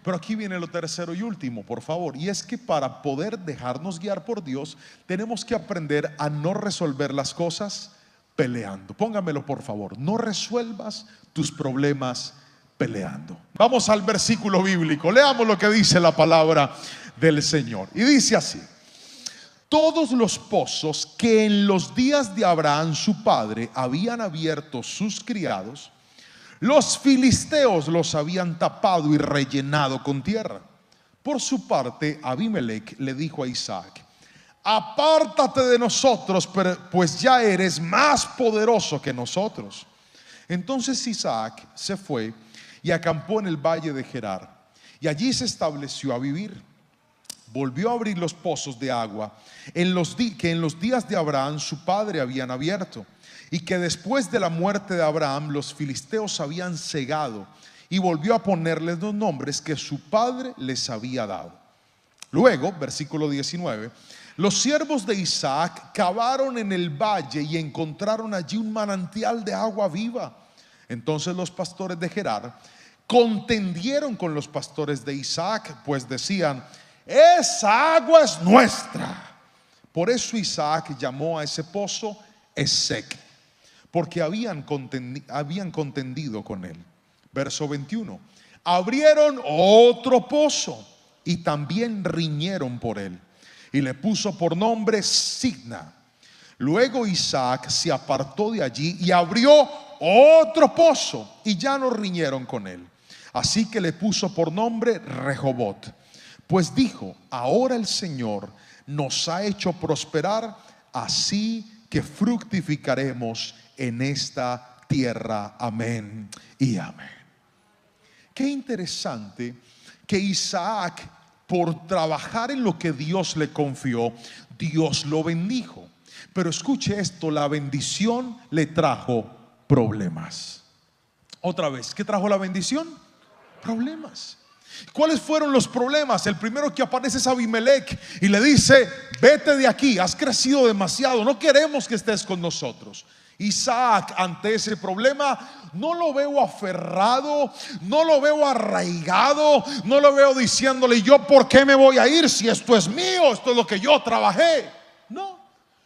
Pero aquí viene lo tercero y último, por favor. Y es que para poder dejarnos guiar por Dios, tenemos que aprender a no resolver las cosas peleando. Póngamelo, por favor. No resuelvas tus problemas peleando. Vamos al versículo bíblico. Leamos lo que dice la palabra del Señor. Y dice así: todos los pozos que en los días de Abraham su padre habían abierto sus criados, los filisteos los habían tapado y rellenado con tierra. Por su parte, Abimelech le dijo a Isaac: apártate de nosotros, pues ya eres más poderoso que nosotros. Entonces Isaac se fue y acampó en el valle de Gerar, y allí se estableció a vivir. Volvió a abrir los pozos de agua que en los días de Abraham su padre habían abierto, y que después de la muerte de Abraham los filisteos habían cegado, y volvió a ponerles los nombres que su padre les había dado. Luego, versículo 19, los siervos de Isaac cavaron en el valle y encontraron allí un manantial de agua viva. Entonces los pastores de Gerar contendieron con los pastores de Isaac, pues decían: esa agua es nuestra. Por eso Isaac llamó a ese pozo Esek, porque habían contendido con él. Verso 21: abrieron otro pozo y también riñeron por él, y le puso por nombre Signa. Luego Isaac se apartó de allí y abrió otro pozo, y ya no riñeron con él. Así que le puso por nombre Rehobot, pues dijo: ahora el Señor nos ha hecho prosperar, así que fructificaremos en esta tierra. Amén y amén. Qué interesante que Isaac, por trabajar en lo que Dios le confió, Dios lo bendijo. Pero escuche esto: la bendición le trajo problemas. Otra vez, ¿qué trajo la bendición? Problemas. ¿Cuáles fueron los problemas? El primero que aparece es Abimelech y le dice: vete de aquí, has crecido demasiado, no queremos que estés con nosotros. Isaac, ante ese problema, no lo veo aferrado, no lo veo arraigado, no lo veo diciéndole: yo por qué me voy a ir si esto es mío, esto es lo que yo trabajé. No,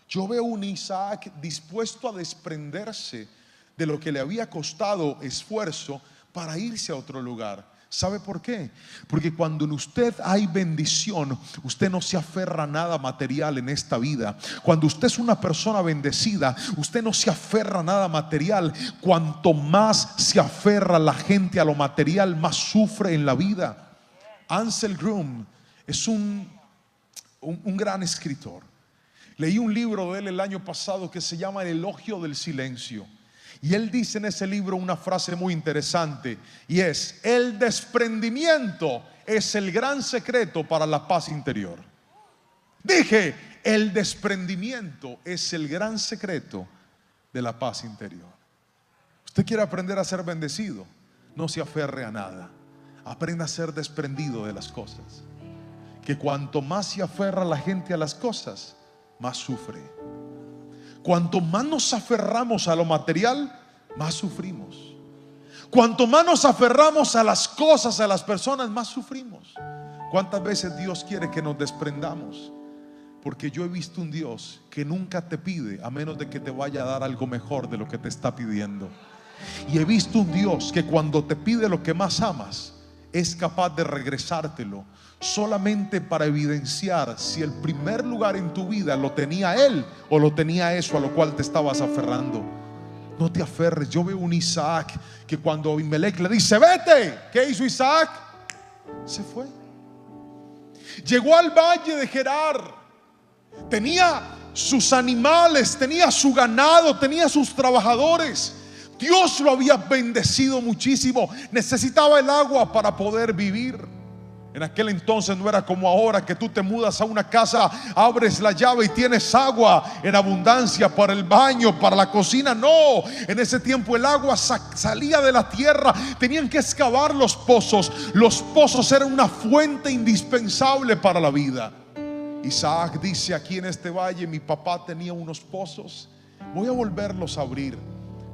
yo veo un Isaac dispuesto a desprenderse de lo que le había costado esfuerzo para irse a otro lugar. ¿Sabe por qué? Porque cuando en usted hay bendición, usted no se aferra a nada material en esta vida. Cuando usted es una persona bendecida, usted no se aferra a nada material. Cuanto más se aferra la gente a lo material, más sufre en la vida. Ansel Groom es un gran escritor. Leí un libro de él el año pasado que se llama El elogio del silencio. Y él dice en ese libro una frase muy interesante, y es: el desprendimiento es el gran secreto para la paz interior. Dije, el desprendimiento es el gran secreto de la paz interior. Usted quiere aprender a ser bendecido, no se aferre a nada, aprenda a ser desprendido de las cosas. Que cuanto más se aferra la gente a las cosas, más sufre. Cuanto más nos aferramos a lo material, más sufrimos. Cuanto más nos aferramos a las cosas, a las personas, más sufrimos. ¿Cuántas veces Dios quiere que nos desprendamos? Porque yo he visto un Dios que nunca te pide a menos de que te vaya a dar algo mejor de lo que te está pidiendo. Y he visto un Dios que cuando te pide lo que más amas, es capaz de regresártelo solamente para evidenciar si el primer lugar en tu vida lo tenía Él o lo tenía eso a lo cual te estabas aferrando. no te aferres. Yo veo un Isaac que cuando Abimelech le dice vete, ¿qué hizo Isaac? Se fue. Llegó al valle de Gerar. Tenía sus animales, tenía su ganado, tenía sus trabajadores. Dios lo había bendecido muchísimo. Necesitaba el agua para poder vivir. En aquel entonces no era como ahora, que tú te mudas a una casa, abres la llave y tienes agua en abundancia para el baño, para la cocina. No, en ese tiempo el agua salía de la tierra. Tenían que excavar los pozos. Los pozos eran una fuente indispensable para la vida. Isaac dice: aquí en este valle mi papá tenía unos pozos, voy a volverlos a abrir.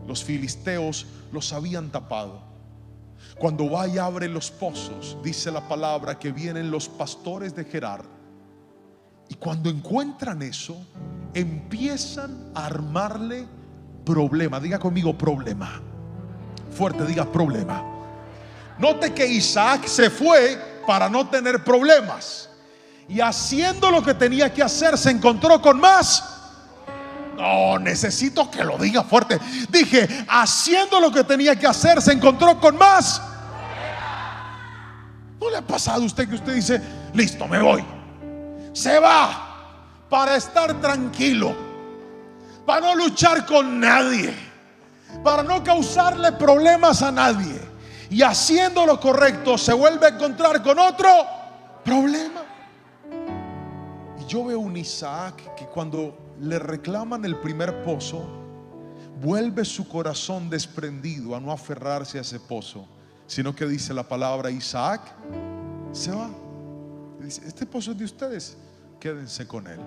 Los filisteos los habían tapado. Cuando va y abre los pozos, dice la palabra que vienen los pastores de Gerar, y cuando encuentran eso, empiezan a armarle problema. Diga conmigo problema. Fuerte, diga problema. Note que Isaac se fue para no tener problemas, y haciendo lo que tenía que hacer se encontró con más. No, necesito que lo diga fuerte. Dije, haciendo lo que tenía que hacer se encontró con más. ¿No le ha pasado a usted que usted dice, listo, me voy? Se va para estar tranquilo, para no luchar con nadie, para no causarle problemas a nadie, y haciendo lo correcto se vuelve a encontrar con otro problema. Y yo veo un Isaac que cuando le reclaman el primer pozo, vuelve su corazón desprendido a no aferrarse a ese pozo, sino que dice la palabra, Isaac se va. Dice, este pozo es de ustedes, quédense con él.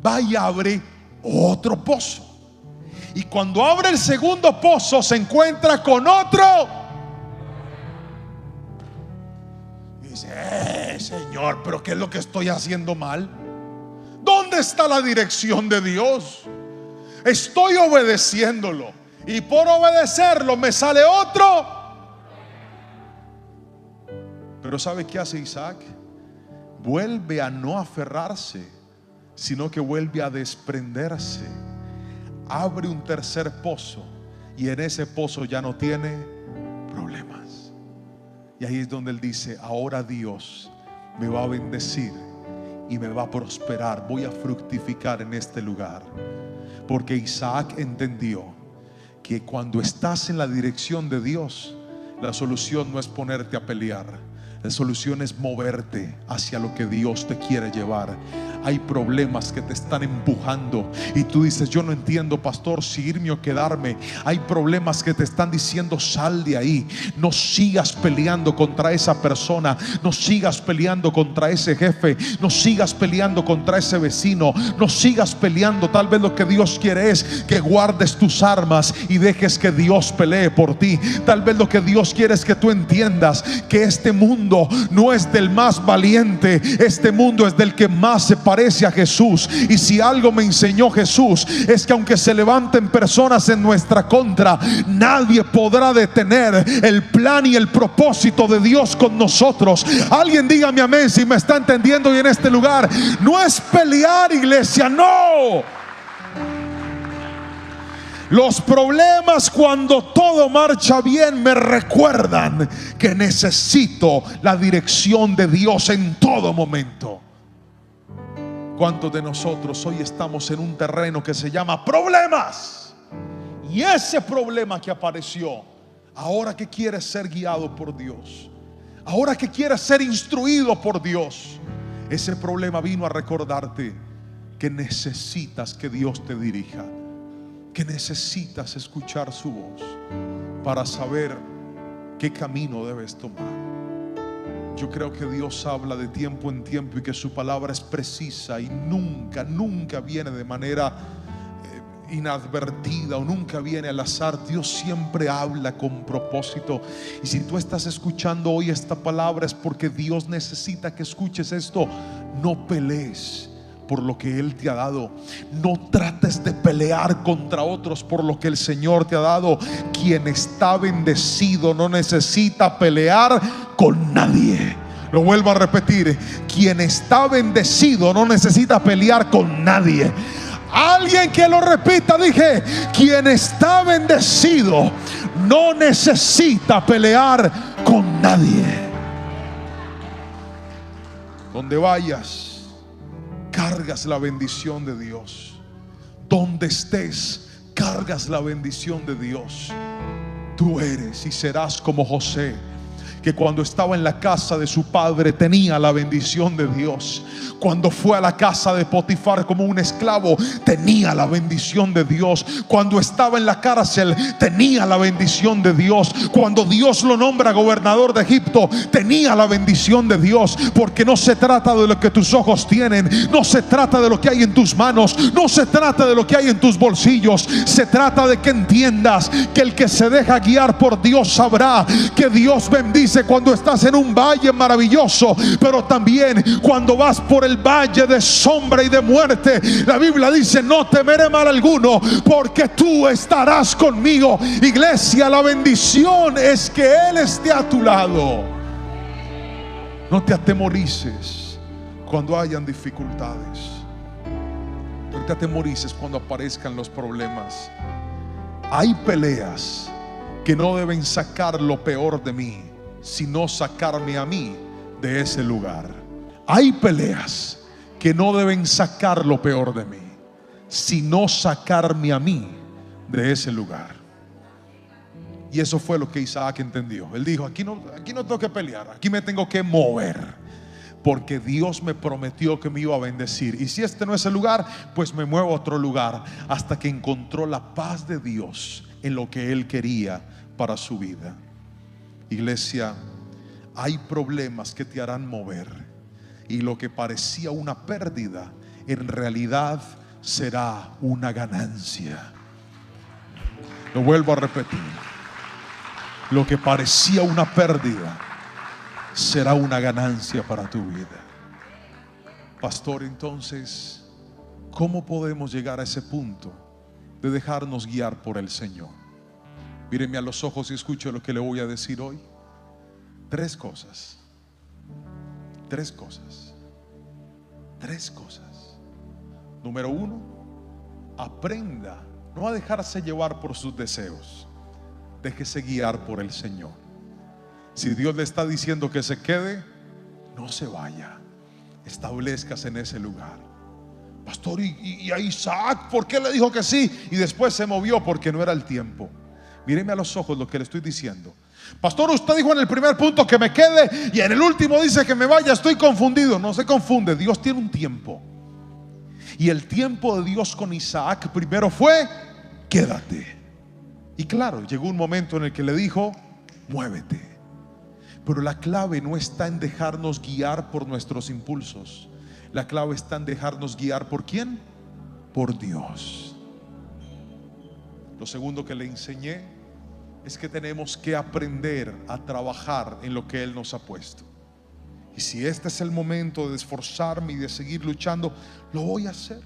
Va y abre otro pozo, y cuando abre el segundo pozo se encuentra con otro. Y dice, Señor, pero ¿qué es lo que estoy haciendo mal? ¿Dónde está la dirección de Dios? Estoy obedeciéndolo, y por obedecerlo me sale otro. Pero ¿sabe qué hace Isaac? Vuelve a no aferrarse, sino que vuelve a desprenderse. Abre un tercer pozo, y en ese pozo ya no tiene problemas. Y ahí es donde él dice, ahora Dios me va a bendecir y me va a prosperar, voy a fructificar en este lugar. Porque Isaac entendió que cuando estás en la dirección de Dios, la solución no es ponerte a pelear, la solución es moverte hacia lo que Dios te quiere llevar. Hay problemas que te están empujando y tú dices, yo no entiendo, pastor, si irme o quedarme. Hay problemas que te están diciendo, sal de ahí. No sigas peleando contra esa persona, no sigas peleando contra ese jefe, no sigas peleando contra ese vecino, no sigas peleando. Tal vez lo que Dios quiere es que guardes tus armas y dejes que Dios pelee por ti. Tal vez lo que Dios quiere es que tú entiendas que este mundo no es del más valiente, este mundo es del que más se parece a Jesús. Y si algo me enseñó Jesús, es que aunque se levanten personas en nuestra contra, nadie podrá detener el plan y el propósito de Dios con nosotros. Alguien dígame amén si me está entendiendo. Y en este lugar no es pelear, iglesia, no. Los problemas, cuando todo marcha bien, me recuerdan que necesito la dirección de Dios en todo momento. ¿Cuántos de nosotros hoy estamos en un terreno que se llama problemas? Y ese problema que apareció, ahora que quieres ser guiado por Dios, ahora que quieres ser instruido por Dios, ese problema vino a recordarte que necesitas que Dios te dirija, que necesitas escuchar su voz para saber qué camino debes tomar. Yo creo que Dios habla de tiempo en tiempo y que su palabra es precisa y nunca viene de manera inadvertida o nunca viene al azar. Dios siempre habla con propósito. Y si tú estás escuchando hoy esta palabra, es porque Dios necesita que escuches esto. No pelees por lo que Él te ha dado. No trates de pelear contra otros por lo que el Señor te ha dado. Quien está bendecido no necesita pelear con nadie. Lo vuelvo a repetir: quien está bendecido no necesita pelear con nadie. Alguien que lo repita. Dije, quien está bendecido no necesita pelear con nadie. Donde vayas, cargas la bendición de Dios. Donde estés, cargas la bendición de Dios. Tú eres y serás como José, que cuando estaba en la casa de su padre tenía la bendición de Dios. Cuando fue a la casa de Potifar como un esclavo, tenía la bendición de Dios. Cuando estaba en la cárcel, tenía la bendición de Dios. Cuando Dios lo nombra gobernador de Egipto, tenía la bendición de Dios. Porque no se trata de lo que tus ojos tienen, no se trata de lo que hay en tus manos, no se trata de lo que hay en tus bolsillos. Se trata de que entiendas que el que se deja guiar por Dios sabrá que Dios bendice cuando estás en un valle maravilloso, pero también cuando vas por el valle de sombra y de muerte. La Biblia dice: no temeré mal alguno, porque tú estarás conmigo. Iglesia, la bendición es que Él esté a tu lado. No te atemorices cuando hayan dificultades. No te atemorices cuando aparezcan los problemas. Hay peleas que no deben sacar lo peor de mí, sino sacarme a mí de ese lugar. Hay peleas que no deben sacar lo peor de mí, sino sacarme a mí de ese lugar. Y eso fue lo que Isaac entendió. Él dijo: aquí no tengo que pelear, aquí me tengo que mover, porque Dios me prometió que me iba a bendecir. Y si este no es el lugar, pues me muevo a otro lugar, hasta que encontró la paz de Dios en lo que él quería para su vida. Iglesia, hay problemas que te harán mover, y lo que parecía una pérdida en realidad será una ganancia. Lo vuelvo a repetir: lo que parecía una pérdida será una ganancia para tu vida. Pastor, entonces, ¿cómo podemos llegar a ese punto de dejarnos guiar por el Señor? Míreme a los ojos y escuche lo que le voy a decir hoy. Tres cosas. Número uno, aprenda no a dejarse llevar por sus deseos. Déjese guiar por el Señor. Si Dios le está diciendo que se quede, no se vaya. Establezcase en ese lugar. Pastor, y a Isaac, ¿por qué le dijo que sí? Y después se movió porque no era el tiempo. Míreme a los ojos lo que le estoy diciendo. Pastor, usted dijo en el primer punto que me quede, y en el último dice que me vaya. Estoy confundido. No se confunde, Dios tiene un tiempo. Y el tiempo de Dios con Isaac primero fue: quédate. Y claro, llegó un momento en el que le dijo: muévete. Pero la clave no está en dejarnos guiar por nuestros impulsos. La clave está en dejarnos guiar ¿por quién? Por Dios. Lo segundo que le enseñé es que tenemos que aprender a trabajar en lo que Él nos ha puesto. Y si este es el momento de esforzarme y de seguir luchando, lo voy a hacer.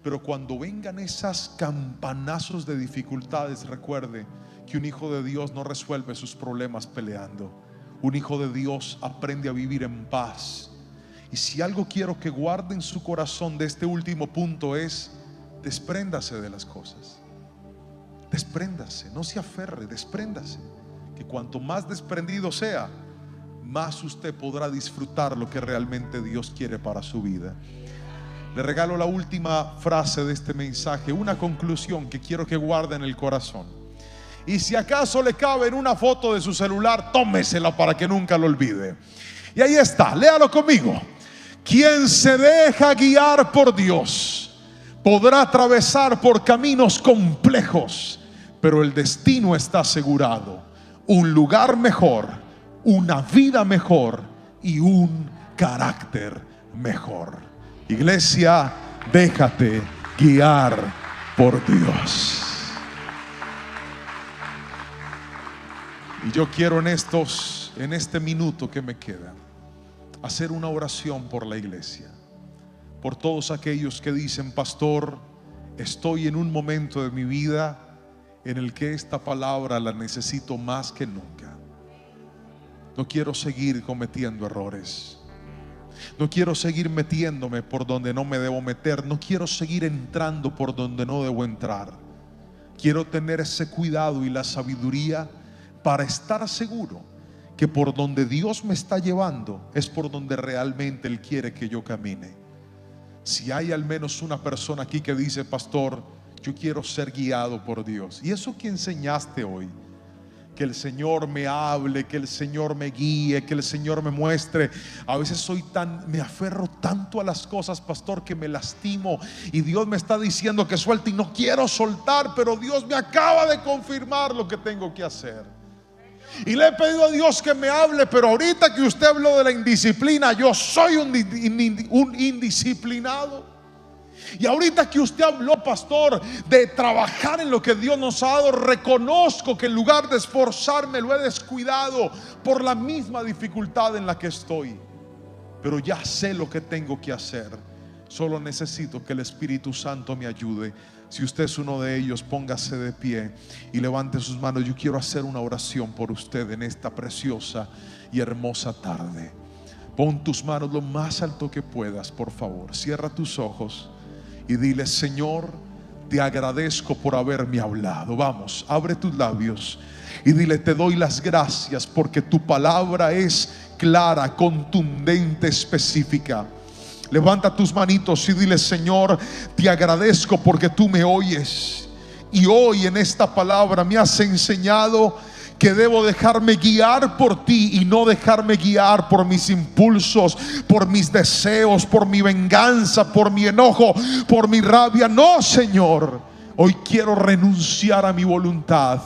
Pero cuando vengan esas campanazos de dificultades, recuerde que un hijo de Dios no resuelve sus problemas peleando. Un hijo de Dios aprende a vivir en paz. Y si algo quiero que guarde en su corazón de este último punto es: despréndase de las cosas. Despréndase, no se aferre, despréndase. Que cuanto más desprendido sea, más usted podrá disfrutar lo que realmente Dios quiere para su vida. Le regalo la última frase de este mensaje, una conclusión que quiero que guarde en el corazón. Y si acaso le cabe en una foto de su celular, tómesela para que nunca lo olvide. Y ahí está, léalo conmigo. Quien se deja guiar por Dios podrá atravesar por caminos complejos, pero el destino está asegurado: un lugar mejor, una vida mejor y un carácter mejor. Iglesia, déjate guiar por Dios. Y yo quiero en este minuto que me queda, hacer una oración por la iglesia, por todos aquellos que dicen: pastor, estoy en un momento de mi vida en el que esta palabra la necesito más que nunca. No quiero seguir cometiendo errores. No quiero seguir metiéndome por donde no me debo meter. No quiero seguir entrando por donde no debo entrar. Quiero tener ese cuidado y la sabiduría para estar seguro que por donde Dios me está llevando es por donde realmente Él quiere que yo camine. Si hay al menos una persona aquí que dice: pastor, yo quiero ser guiado por Dios. Y eso que enseñaste hoy, que el Señor me hable, que el Señor me guíe, que el Señor me muestre. A veces me aferro tanto a las cosas, pastor, que me lastimo, y Dios me está diciendo que suelte y no quiero soltar, pero Dios me acaba de confirmar lo que tengo que hacer. Y le he pedido a Dios que me hable, pero ahorita que usted habló de la indisciplina, yo soy un indisciplinado. Y ahorita que usted habló, pastor, de trabajar en lo que Dios nos ha dado, reconozco que en lugar de esforzarme lo he descuidado por la misma dificultad en la que estoy. Pero ya sé lo que tengo que hacer. Solo necesito que el Espíritu Santo me ayude. Si usted es uno de ellos, póngase de pie y levante sus manos. Yo quiero hacer una oración por usted en esta preciosa y hermosa tarde. Pon tus manos lo más alto que puedas, por favor. Cierra tus ojos y dile: Señor, te agradezco por haberme hablado. Vamos, abre tus labios y dile: te doy las gracias porque tu palabra es clara, contundente, específica. Levanta tus manitos y dile: Señor, te agradezco porque tú me oyes. Y hoy en esta palabra me has enseñado que debo dejarme guiar por ti y no dejarme guiar por mis impulsos, por mis deseos, por mi venganza, por mi enojo, por mi rabia. No, Señor, hoy quiero renunciar a mi voluntad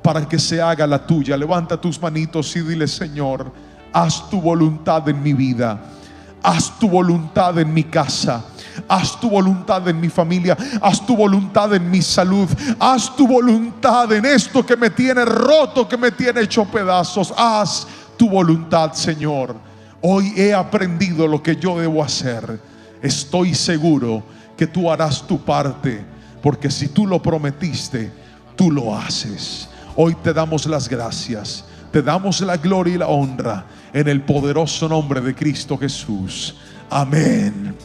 para que se haga la tuya. Levanta tus manitos y dile: Señor, haz tu voluntad en mi vida, haz tu voluntad en mi casa, haz tu voluntad en mi familia, haz tu voluntad en mi salud, haz tu voluntad en esto que me tiene roto, que me tiene hecho pedazos. Haz tu voluntad, Señor. Hoy he aprendido lo que yo debo hacer. Estoy seguro que tú harás tu parte, porque si tú lo prometiste, tú lo haces. Hoy te damos las gracias, te damos la gloria y la honra en el poderoso nombre de Cristo Jesús. Amén.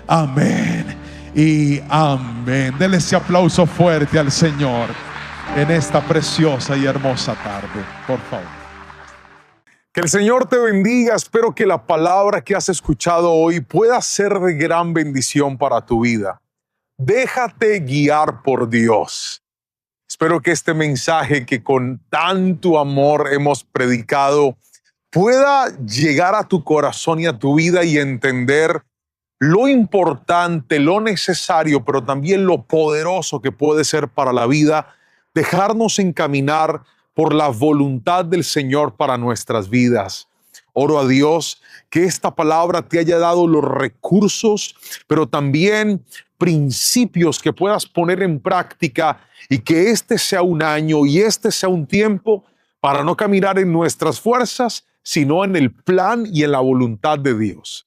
Amén y amén. Denle ese aplauso fuerte al Señor en esta preciosa y hermosa tarde, por favor. Que el Señor te bendiga. Espero que la palabra que has escuchado hoy pueda ser de gran bendición para tu vida. Déjate guiar por Dios. Espero que este mensaje que con tanto amor hemos predicado pueda llegar a tu corazón y a tu vida y entender lo importante, lo necesario, pero también lo poderoso que puede ser para la vida, dejarnos encaminar por la voluntad del Señor para nuestras vidas. Oro a Dios que esta palabra te haya dado los recursos, pero también principios que puedas poner en práctica, y que este sea un año y este sea un tiempo para no caminar en nuestras fuerzas, sino en el plan y en la voluntad de Dios.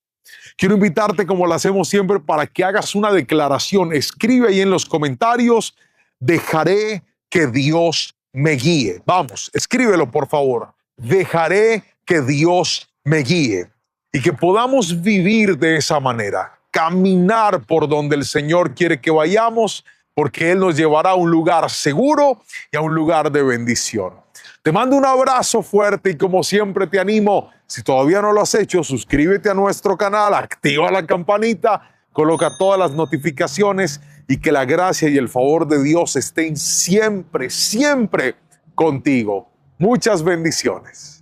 Quiero invitarte, como lo hacemos siempre, para que hagas una declaración. Escribe ahí en los comentarios: dejaré que Dios me guíe. Vamos, escríbelo por favor. Dejaré que Dios me guíe. Y que podamos vivir de esa manera, caminar por donde el Señor quiere que vayamos, porque Él nos llevará a un lugar seguro y a un lugar de bendición. Te mando un abrazo fuerte y como siempre te animo, si todavía no lo has hecho, suscríbete a nuestro canal, activa la campanita, coloca todas las notificaciones, y que la gracia y el favor de Dios estén siempre, siempre contigo. Muchas bendiciones.